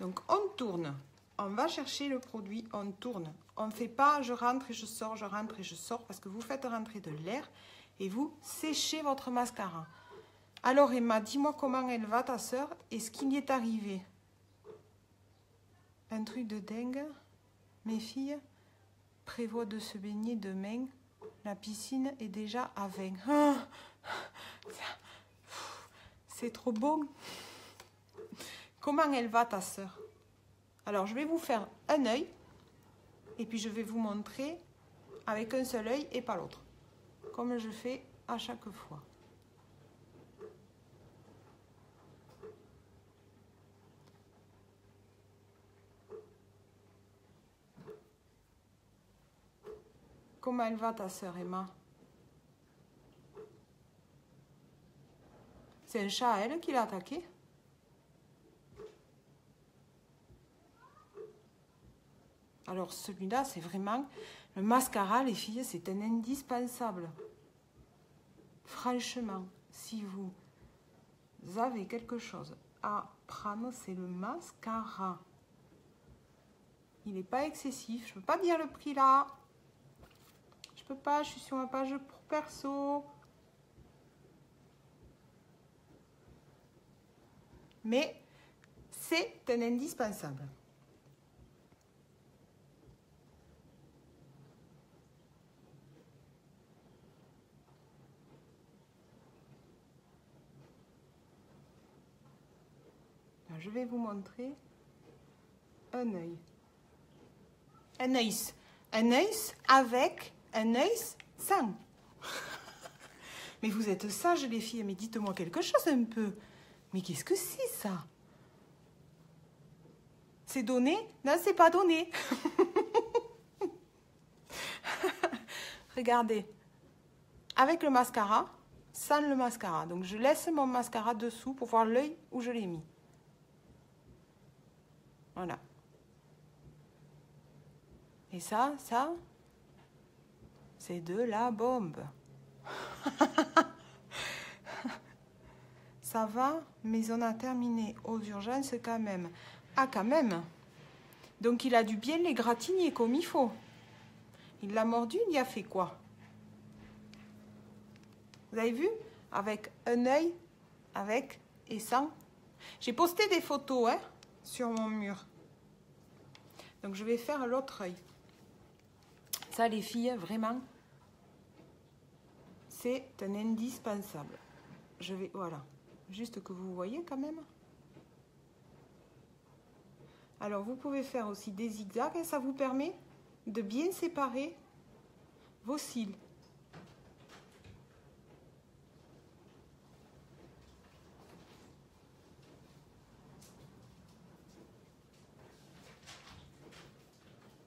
donc on tourne. On va chercher le produit, on tourne. On ne fait pas je rentre et je sors, je rentre et je sors, parce que vous faites rentrer de l'air et vous séchez votre mascara. Alors Emma, dis-moi comment elle va ta sœur et ce qui lui est arrivé. Un truc de dingue. Mes filles prévoient de se baigner demain. La piscine est déjà à 20. Oh, c'est trop bon. Comment elle va ta sœur? Alors, je vais vous faire un œil et puis je vais vous montrer avec un seul œil et pas l'autre, comme je fais à chaque fois. Comment elle va ta sœur Emma? C'est un chat à elle qui l'a attaqué? Alors celui-là, c'est vraiment... Le mascara, les filles, c'est un indispensable. Franchement, si vous avez quelque chose à prendre, c'est le mascara. Il n'est pas excessif. Je ne peux pas dire le prix là. Je peux pas, je suis sur ma page pour perso. Mais c'est un indispensable. Alors, je vais vous montrer un œil. Un œil. Un œil avec un œil sans. Mais vous êtes sages les filles, mais dites-moi quelque chose un peu. Mais qu'est-ce que c'est ça? C'est donné? Non, c'est pas donné. Regardez. Avec le mascara, sans le mascara. Donc je laisse mon mascara dessous pour voir l'œil où je l'ai mis. Voilà. Et ça, c'est de la bombe. Ça va, mais on a terminé aux urgences quand même. Ah, quand même. Donc, il a dû bien les gratigner comme il faut. Il l'a mordu, il y a fait quoi? Vous avez vu? Avec un œil, avec et sans. J'ai posté des photos hein, sur mon mur. Donc, je vais faire l'autre œil. Ça, les filles, vraiment, c'est un indispensable. Je vais, voilà. Juste que vous voyez quand même. Alors, vous pouvez faire aussi des zigzags et ça vous permet de bien séparer vos cils.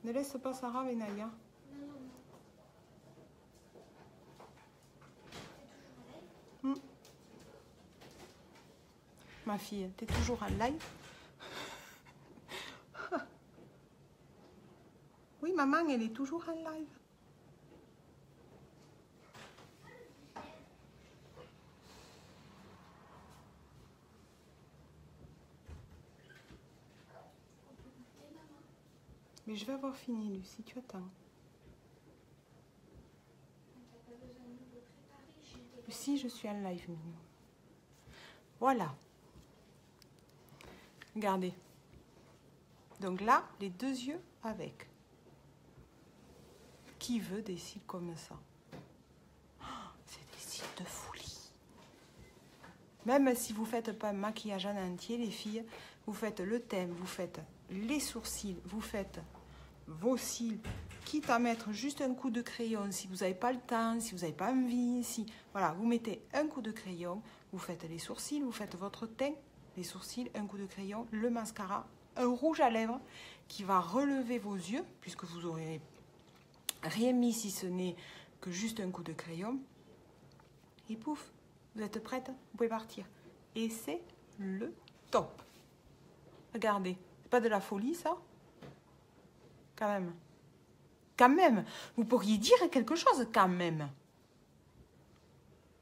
Ne laisse pas Sarah Benaya. Ma fille, t'es toujours en live? Oui, maman, elle est toujours en live. Mais je vais avoir fini, Lucie, tu attends. Lucie, je suis en live, mignon. Voilà. Regardez. Donc là, les deux yeux avec. Qui veut des cils comme ça? Oh, c'est des cils de fou. Même si vous ne faites pas un maquillage en entier, les filles, vous faites le teint, vous faites les sourcils, vous faites vos cils, quitte à mettre juste un coup de crayon si vous n'avez pas le temps, si vous n'avez pas envie, si voilà, vous mettez un coup de crayon, vous faites les sourcils, vous faites votre teint, les sourcils, un coup de crayon, le mascara, un rouge à lèvres qui va relever vos yeux, puisque vous n'aurez rien mis si ce n'est que juste un coup de crayon. Et pouf, vous êtes prête, vous pouvez partir. Et c'est le top. Regardez, c'est pas de la folie ça? Quand même. Quand même. Vous pourriez dire quelque chose quand même.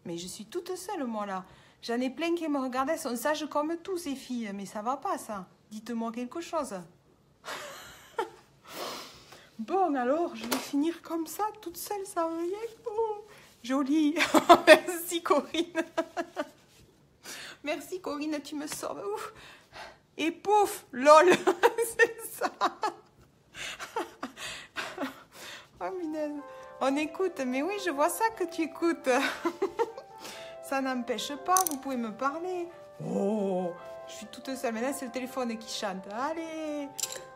Mais je suis toute seule moi là. J'en ai plein qui me regardaient, elles sont sages comme tous ces filles. Mais ça va pas ça. Dites-moi quelque chose. Bon alors, je vais finir comme ça, toute seule, sans rien. Oh, jolie. Merci Corinne. Merci Corinne, tu me sauves. Ouf. Et pouf, lol. C'est ça. Oh Minel, on écoute, mais oui, je vois ça que tu écoutes. Ça n'empêche pas, vous pouvez me parler. Oh, je suis toute seule, maintenant c'est le téléphone qui chante. Allez,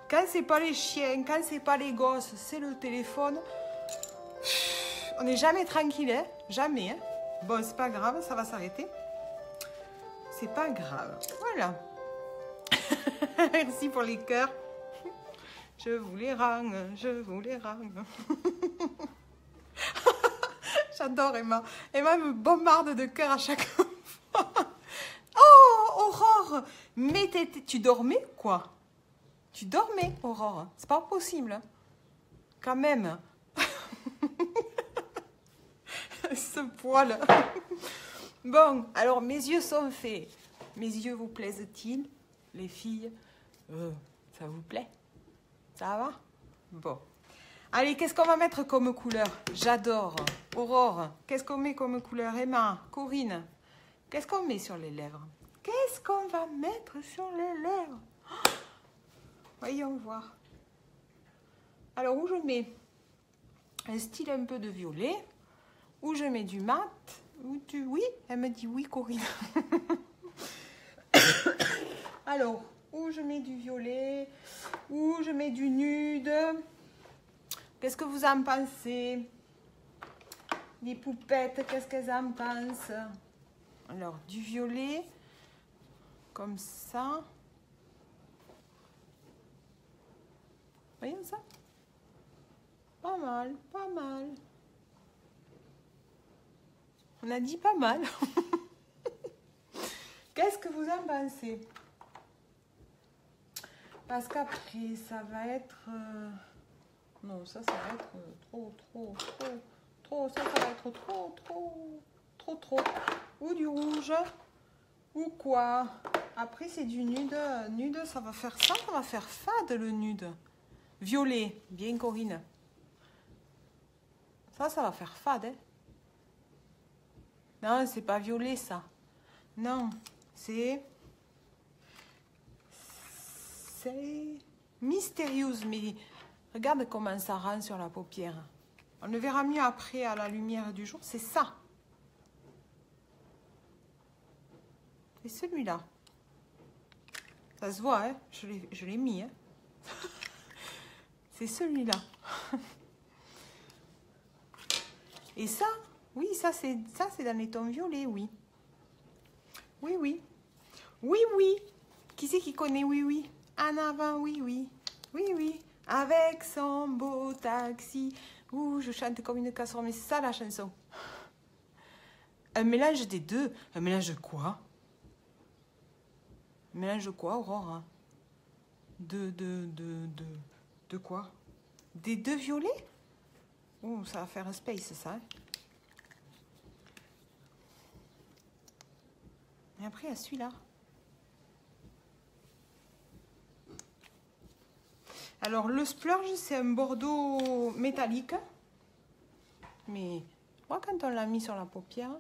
quand c'est pas les chiens, quand c'est pas les gosses, c'est le téléphone. On n'est jamais tranquille, hein? Jamais. Hein? Bon, c'est pas grave, ça va s'arrêter. C'est pas grave, voilà. Merci pour les cœurs. Je vous les rends, je vous les rends. J'adore Emma. Emma me bombarde de cœur à chaque fois. Oh, Aurore! Mais tu dormais quoi? Tu dormais, Aurore? C'est pas possible. Quand même. Ce poil. Bon, alors mes yeux sont faits. Mes yeux vous plaisent-ils, les filles? Ça vous plaît? Ça va? Bon. Allez, qu'est-ce qu'on va mettre comme couleur? J'adore. Aurore, qu'est-ce qu'on met comme couleur? Emma, Corinne, qu'est-ce qu'on met sur les lèvres? Qu'est-ce qu'on va mettre sur les lèvres? Oh, voyons voir. Alors, où je mets un style un peu de violet, où je mets du mat, ou du... Oui, elle me dit oui, Corinne. Alors, où je mets du violet, où je mets du nude. Qu'est-ce que vous en pensez? Les poupettes, qu'est-ce qu'elles en pensent? Alors, du violet, comme ça. Voyons ça. Pas mal, pas mal. On a dit pas mal. Qu'est-ce que vous en pensez? Parce qu'après, ça va être... Non, ça va être trop. Ça va être trop. Ou du rouge, ou quoi. Après, c'est du nude. Nude, ça va faire ça, ça va faire fade, le nude. Violet, bien Corinne. Ça va faire fade, hein. Non, c'est pas violet, ça. Non, c'est mystérieuse, mais regarde comment ça rend sur la paupière. On le verra mieux après à la lumière du jour. C'est ça. C'est celui-là. Ça se voit, hein? Je l'ai mis. Hein? C'est celui-là. Et ça, oui, ça c'est dans les tons violets, oui. Oui. Qui c'est qui connaît oui? En avant, oui. Avec son beau taxi. Ouh, je chante comme une casserole, mais c'est ça la chanson. Un mélange des deux. Un mélange de quoi? Un mélange de quoi, Aurore? De quoi? Des deux violets? Oh, ça va faire un space, ça. Hein? Et après, il y a celui-là. Alors, le splurge, c'est un bordeaux métallique. Mais, moi, quand on l'a mis sur la paupière,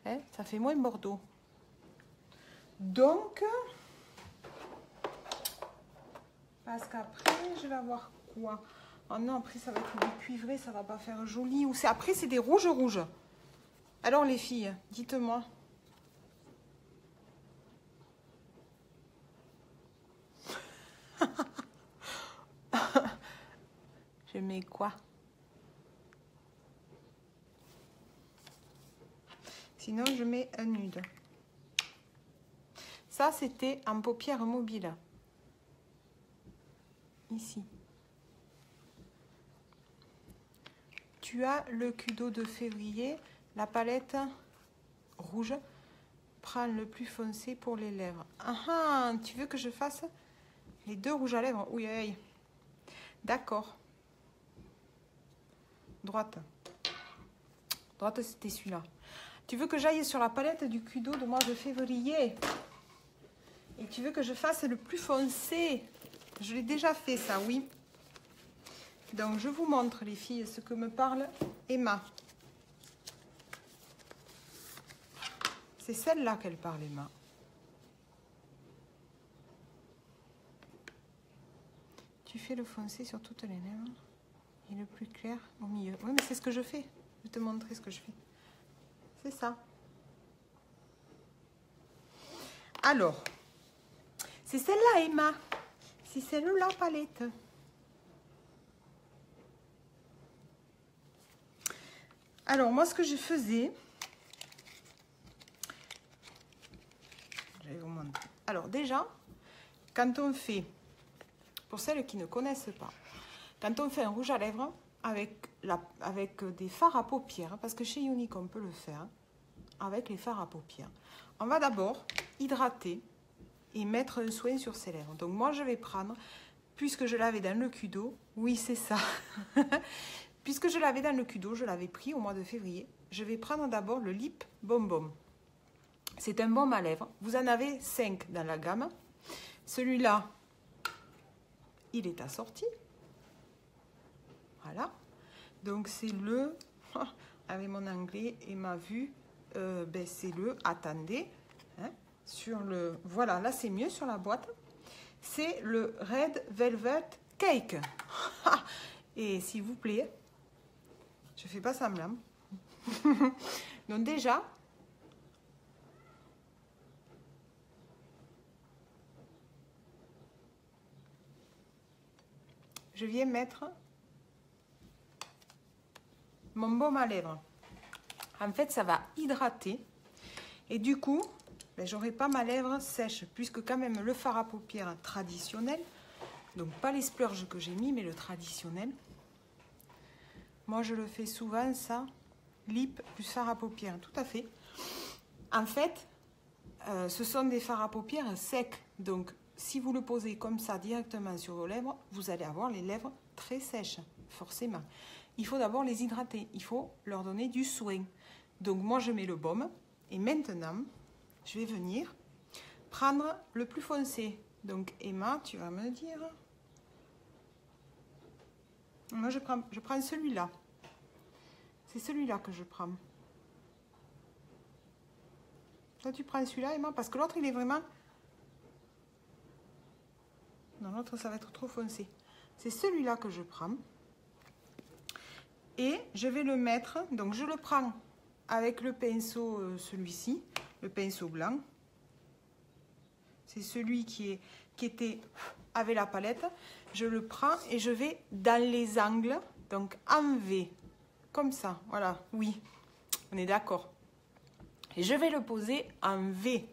hein, ça fait moins bordeaux. Donc, parce qu'après, je vais avoir quoi? Oh non, après ça va être du cuivré, ça va pas faire joli. Ou c'est après c'est des rouges rouges. Alors les filles, dites-moi. Je mets quoi? Sinon, je mets un nude. Ça, c'était en paupières mobile. Ici. Tu as le Kudo de février, la palette rouge. Prends le plus foncé pour les lèvres. Ah ah, tu veux que je fasse les deux rouges à lèvres? Oui, oui. D'accord. Droite. Droite, c'était celui-là. Tu veux que j'aille sur la palette du Kudo de mois de février? Et tu veux que je fasse le plus foncé? Je l'ai déjà fait, ça, oui. Donc, je vous montre, les filles, ce que me parle Emma. C'est celle-là qu'elle parle, Emma. Tu fais le foncé sur toutes les lèvres et le plus clair au milieu. Oui, mais c'est ce que je fais. Je vais te montrer ce que je fais. C'est ça. Alors, c'est celle-là, Emma. C'est celle-là, palette. Alors, moi, ce que je faisais... Je vais vous montrer. Alors, déjà, quand on fait... Pour celles qui ne connaissent pas, quand on fait un rouge à lèvres avec des fards à paupières, parce que chez Younique, on peut le faire avec les fards à paupières, on va d'abord hydrater et mettre un soin sur ses lèvres. Donc, moi, je vais prendre, puisque je l'avais dans le Kudo, oui, c'est ça, puisque je l'avais dans le Kudo, je l'avais pris au mois de février, je vais prendre d'abord le Lip Bom Bom. C'est un baume à lèvres. Vous en avez 5 dans la gamme. Celui-là, il est assorti. Voilà. Donc, c'est le... Avec mon anglais et ma vue, c'est le... Attendez. Hein, sur le... Voilà, là, c'est mieux sur la boîte. C'est le Red Velvet Cake. Et s'il vous plaît, je fais pas semblant. Donc, déjà... Je viens mettre mon baume à lèvres. En fait, ça va hydrater. Et du coup, j'aurai pas ma lèvre sèche, puisque quand même le fard à paupières traditionnel, donc pas les splurges que j'ai mis, mais le traditionnel. Moi, je le fais souvent, ça, lip plus fard à paupières, tout à fait. En fait, ce sont des fards à paupières secs, donc si vous le posez comme ça directement sur vos lèvres, vous allez avoir les lèvres très sèches, forcément. Il faut d'abord les hydrater, il faut leur donner du soin. Donc moi je mets le baume et maintenant je vais venir prendre le plus foncé. Donc Emma, tu vas me dire... Moi je prends celui-là. C'est celui-là que je prends. Toi tu prends celui-là Emma, parce que l'autre il est vraiment... Non, l'autre, ça va être trop foncé. C'est celui-là que je prends. Et je vais le mettre. Donc, je le prends avec le pinceau, celui-ci, le pinceau blanc. C'est celui qui était avec la palette. Je le prends et je vais dans les angles. Donc, en V. Comme ça. Voilà. Oui. On est d'accord. Et je vais le poser en V.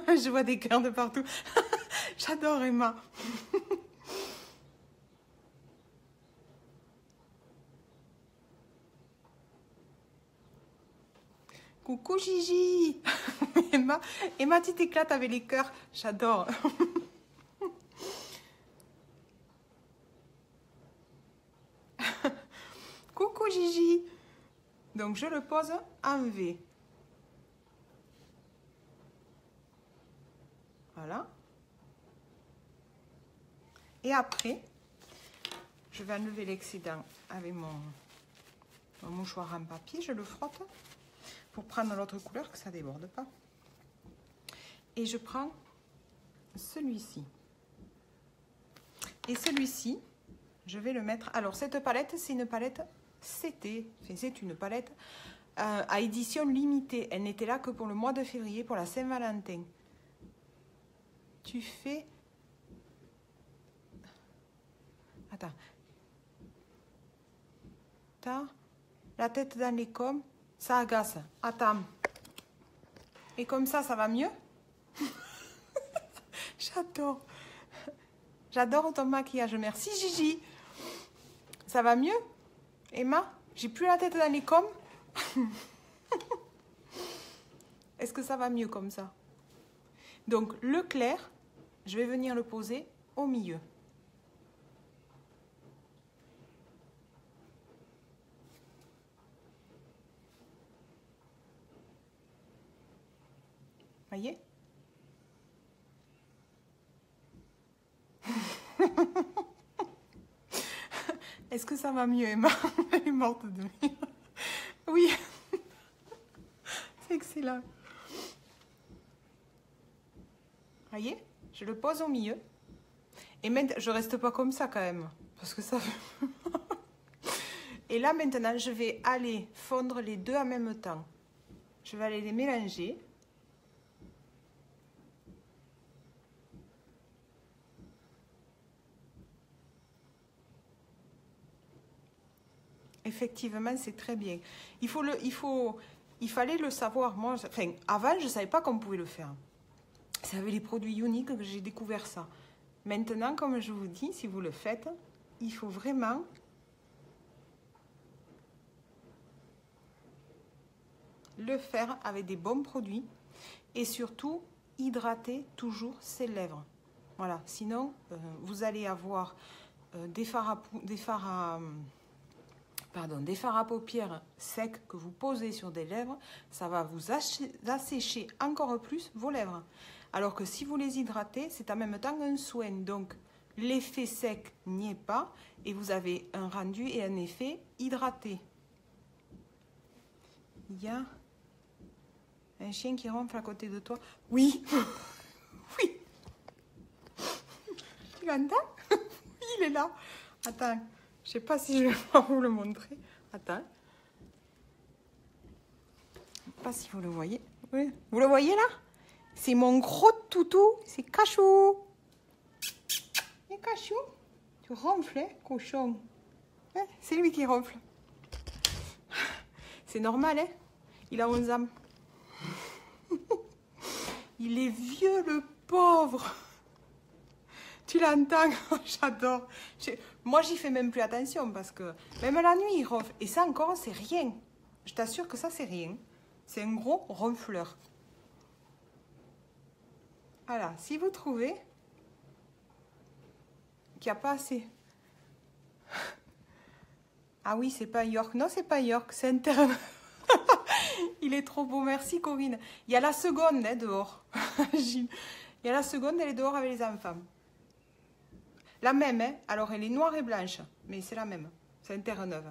Je vois des cœurs de partout. J'adore Emma. Coucou Gigi. Emma, tu t'éclates avec les cœurs. J'adore. Coucou Gigi. Donc je le pose en V. Voilà. Et après, je vais enlever l'excédent avec mon mouchoir en papier. Je le frotte pour prendre l'autre couleur, que ça ne déborde pas. Et je prends celui-ci. Et celui-ci, je vais le mettre... Alors, cette palette, c'est une palette CT. C'est une palette à édition limitée. Elle n'était là que pour le mois de février, pour la Saint-Valentin. Tu fais... Attends. T'as la tête dans les coms, ça agace. Attends. Et comme ça va mieux? J'adore. J'adore ton maquillage. Merci Gigi. Ça va mieux? Emma, j'ai plus la tête dans les coms. Est-ce que ça va mieux comme ça? Donc le clair, je vais venir le poser au milieu. Voyez? Est-ce que ça va mieux, Emma? Elle est morte de rire. Oui. C'est excellent. Voyez? Je le pose au milieu. Et maintenant, je reste pas comme ça quand même. Parce que ça... Et là, maintenant, je vais aller fondre les deux en même temps. Je vais aller les mélanger. Effectivement, c'est très bien. Il fallait le savoir. Moi, enfin, avant, je ne savais pas qu'on pouvait le faire. C'est avec les produits uniques que j'ai découvert ça. Maintenant, comme je vous dis, si vous le faites, il faut vraiment le faire avec des bons produits et surtout hydrater toujours ses lèvres. Voilà, sinon, vous allez avoir des fards à paupières secs que vous posez sur des lèvres, ça va vous assécher encore plus vos lèvres. Alors que si vous les hydratez, c'est en même temps un soin. Donc, l'effet sec n'y est pas et vous avez un rendu et un effet hydraté. Il y a un chien qui ronfle à côté de toi. Oui. Oui. Tu l'entends? Oui, il est là. Attends. Je sais pas si je vais pouvoir vous le montrer. Attends. Je sais pas si vous le voyez. Oui. Vous le voyez là? C'est mon gros toutou. C'est Cachou. Et Cachou, tu ronfles, hein, cochon. Hein, c'est lui qui ronfle. C'est normal, hein? Il a 11 ans. Il est vieux, le pauvre. Tu l'entends? J'adore. Moi, j'y fais même plus attention parce que même la nuit, il ronfle. Et ça encore, c'est rien. Je t'assure que ça, c'est rien. C'est un gros ronfleur. Voilà. Si vous trouvez qu'il n'y a pas assez... Ah oui, c'est pas York. Non, c'est pas York. C'est interne. Il est trop beau. Merci, Corinne. Il y a la seconde hein, dehors. Il y a la seconde, elle est dehors avec les enfants. La même, hein. Alors elle est noire et blanche, mais c'est la même. C'est une terre neuve.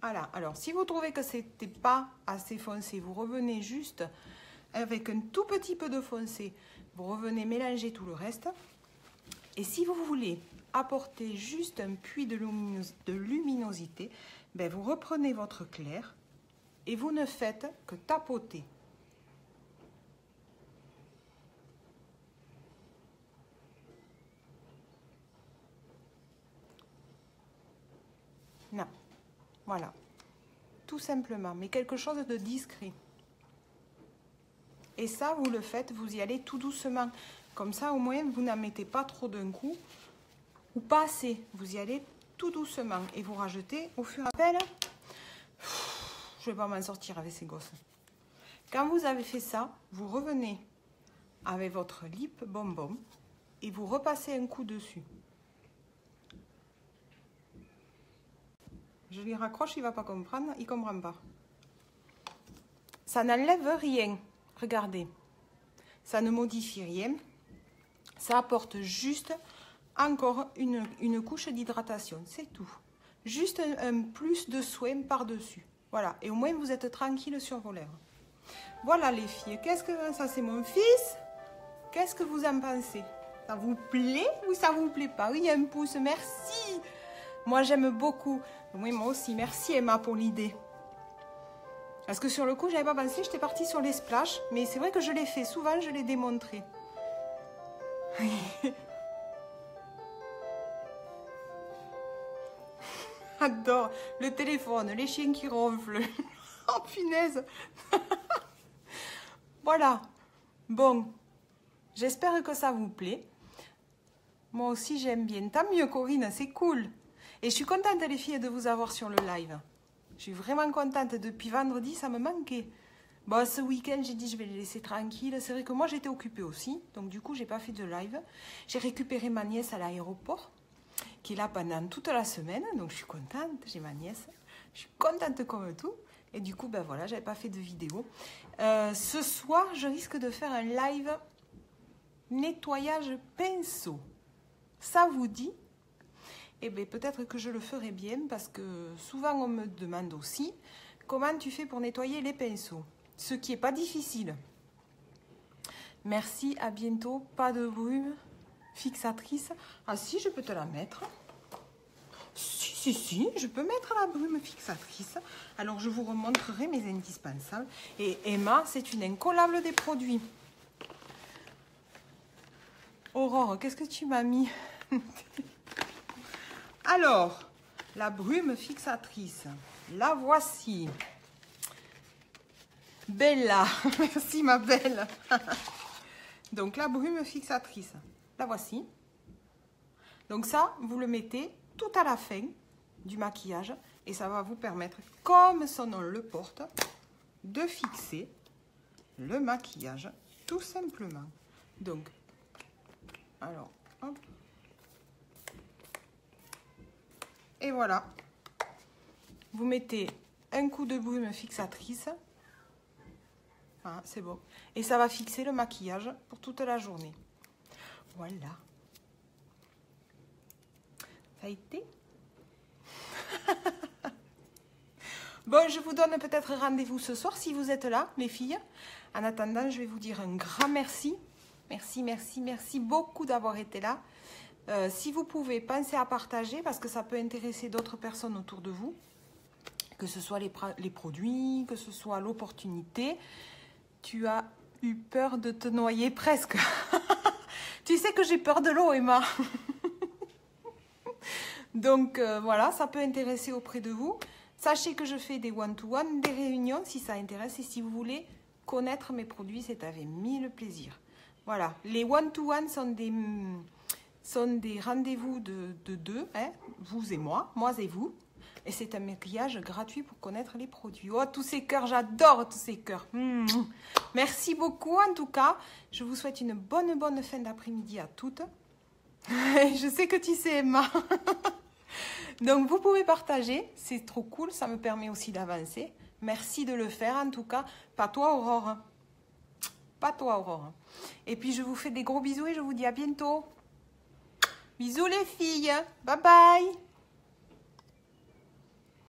Voilà, alors si vous trouvez que c'était pas assez foncé, vous revenez juste avec un tout petit peu de foncé. Vous revenez mélanger tout le reste. Et si vous voulez apporter juste un puits de luminosité, ben vous reprenez votre clair et vous ne faites que tapoter. Non, voilà, tout simplement, mais quelque chose de discret. Et ça, vous le faites, vous y allez tout doucement. Comme ça, au moins, vous n'en mettez pas trop d'un coup, ou pas assez. Vous y allez tout doucement et vous rajoutez au fur et à mesure. Je ne vais pas m'en sortir avec ces gosses. Quand vous avez fait ça, vous revenez avec votre lip bonbon et vous repassez un coup dessus. Je lui raccroche, il ne va pas comprendre, il ne comprend pas. Ça n'enlève rien, regardez. Ça ne modifie rien. Ça apporte juste encore une couche d'hydratation, c'est tout. Juste un plus de soin par-dessus. Voilà, et au moins vous êtes tranquille sur vos lèvres. Voilà les filles, qu'est-ce que ça c'est mon fils? Qu'est-ce que vous en pensez? Ça vous plaît ou ça vous plaît pas? Oui, un pouce, merci. Moi j'aime beaucoup. Oui, moi aussi, merci Emma pour l'idée. Parce que sur le coup, j'avais pas pensé, j'étais partie sur les splashes, mais c'est vrai que je l'ai fait, souvent je l'ai démontré. J'adore le téléphone, les chiens qui ronflent. Oh punaise. Voilà. Bon, j'espère que ça vous plaît. Moi aussi j'aime bien. Tant mieux Corinne, c'est cool. Et je suis contente les filles de vous avoir sur le live. Je suis vraiment contente. Depuis vendredi, ça me manquait. Bon, ce week-end, j'ai dit je vais les laisser tranquilles. C'est vrai que moi j'étais occupée aussi. Donc du coup, j'ai pas fait de live. J'ai récupéré ma nièce à l'aéroport, qui est là pendant toute la semaine. Donc je suis contente, j'ai ma nièce. Je suis contente comme tout. Et du coup, ben voilà, j'avais pas fait de vidéo. Ce soir, je risque de faire un live nettoyage pinceau. Ça vous dit? Eh bien, peut-être que je le ferai bien parce que souvent on me demande aussi comment tu fais pour nettoyer les pinceaux. Ce qui n'est pas difficile. Merci, à bientôt. Pas de brume fixatrice. Ah si, je peux te la mettre. Si, je peux mettre la brume fixatrice. Alors, je vous remontrerai mes indispensables. Et Emma, c'est une incollable des produits. Aurore, qu'est-ce que tu m'as mis? Alors, la brume fixatrice. La voici. Bella. Merci, ma belle. Donc, la brume fixatrice. La voici. Donc, ça, vous le mettez tout à la fin du maquillage et ça va vous permettre, comme son nom le porte, de fixer le maquillage tout simplement. Donc, alors, hop. Et voilà. Vous mettez un coup de brume fixatrice. Ah, c'est bon. Et ça va fixer le maquillage pour toute la journée. Voilà. Ça a été. Bon, je vous donne peut-être rendez-vous ce soir si vous êtes là, les filles. En attendant, je vais vous dire un grand merci. Merci beaucoup d'avoir été là. Si vous pouvez, pensez à partager parce que ça peut intéresser d'autres personnes autour de vous. Que ce soit les produits, que ce soit l'opportunité. Tu as eu peur de te noyer presque. Tu sais que j'ai peur de l'eau, Emma. Donc voilà, ça peut intéresser auprès de vous. Sachez que je fais des one-to-one, des réunions si ça intéresse. Et si vous voulez connaître mes produits, c'est avec mille plaisir. Voilà, les one-to-one sont des rendez-vous de deux, hein, vous et moi et vous. Et c'est un maquillage gratuit pour connaître les produits. Oh, tous ces cœurs, j'adore tous ces cœurs. Merci beaucoup en tout cas. Je vous souhaite une bonne fin d'après-midi à toutes. Je sais que tu sais, Emma. Donc, vous pouvez partager. C'est trop cool. Ça me permet aussi d'avancer. Merci de le faire en tout cas. Pas toi, Aurore. Pas toi, Aurore. Et puis, je vous fais des gros bisous et je vous dis à bientôt. Bisous les filles. Bye bye.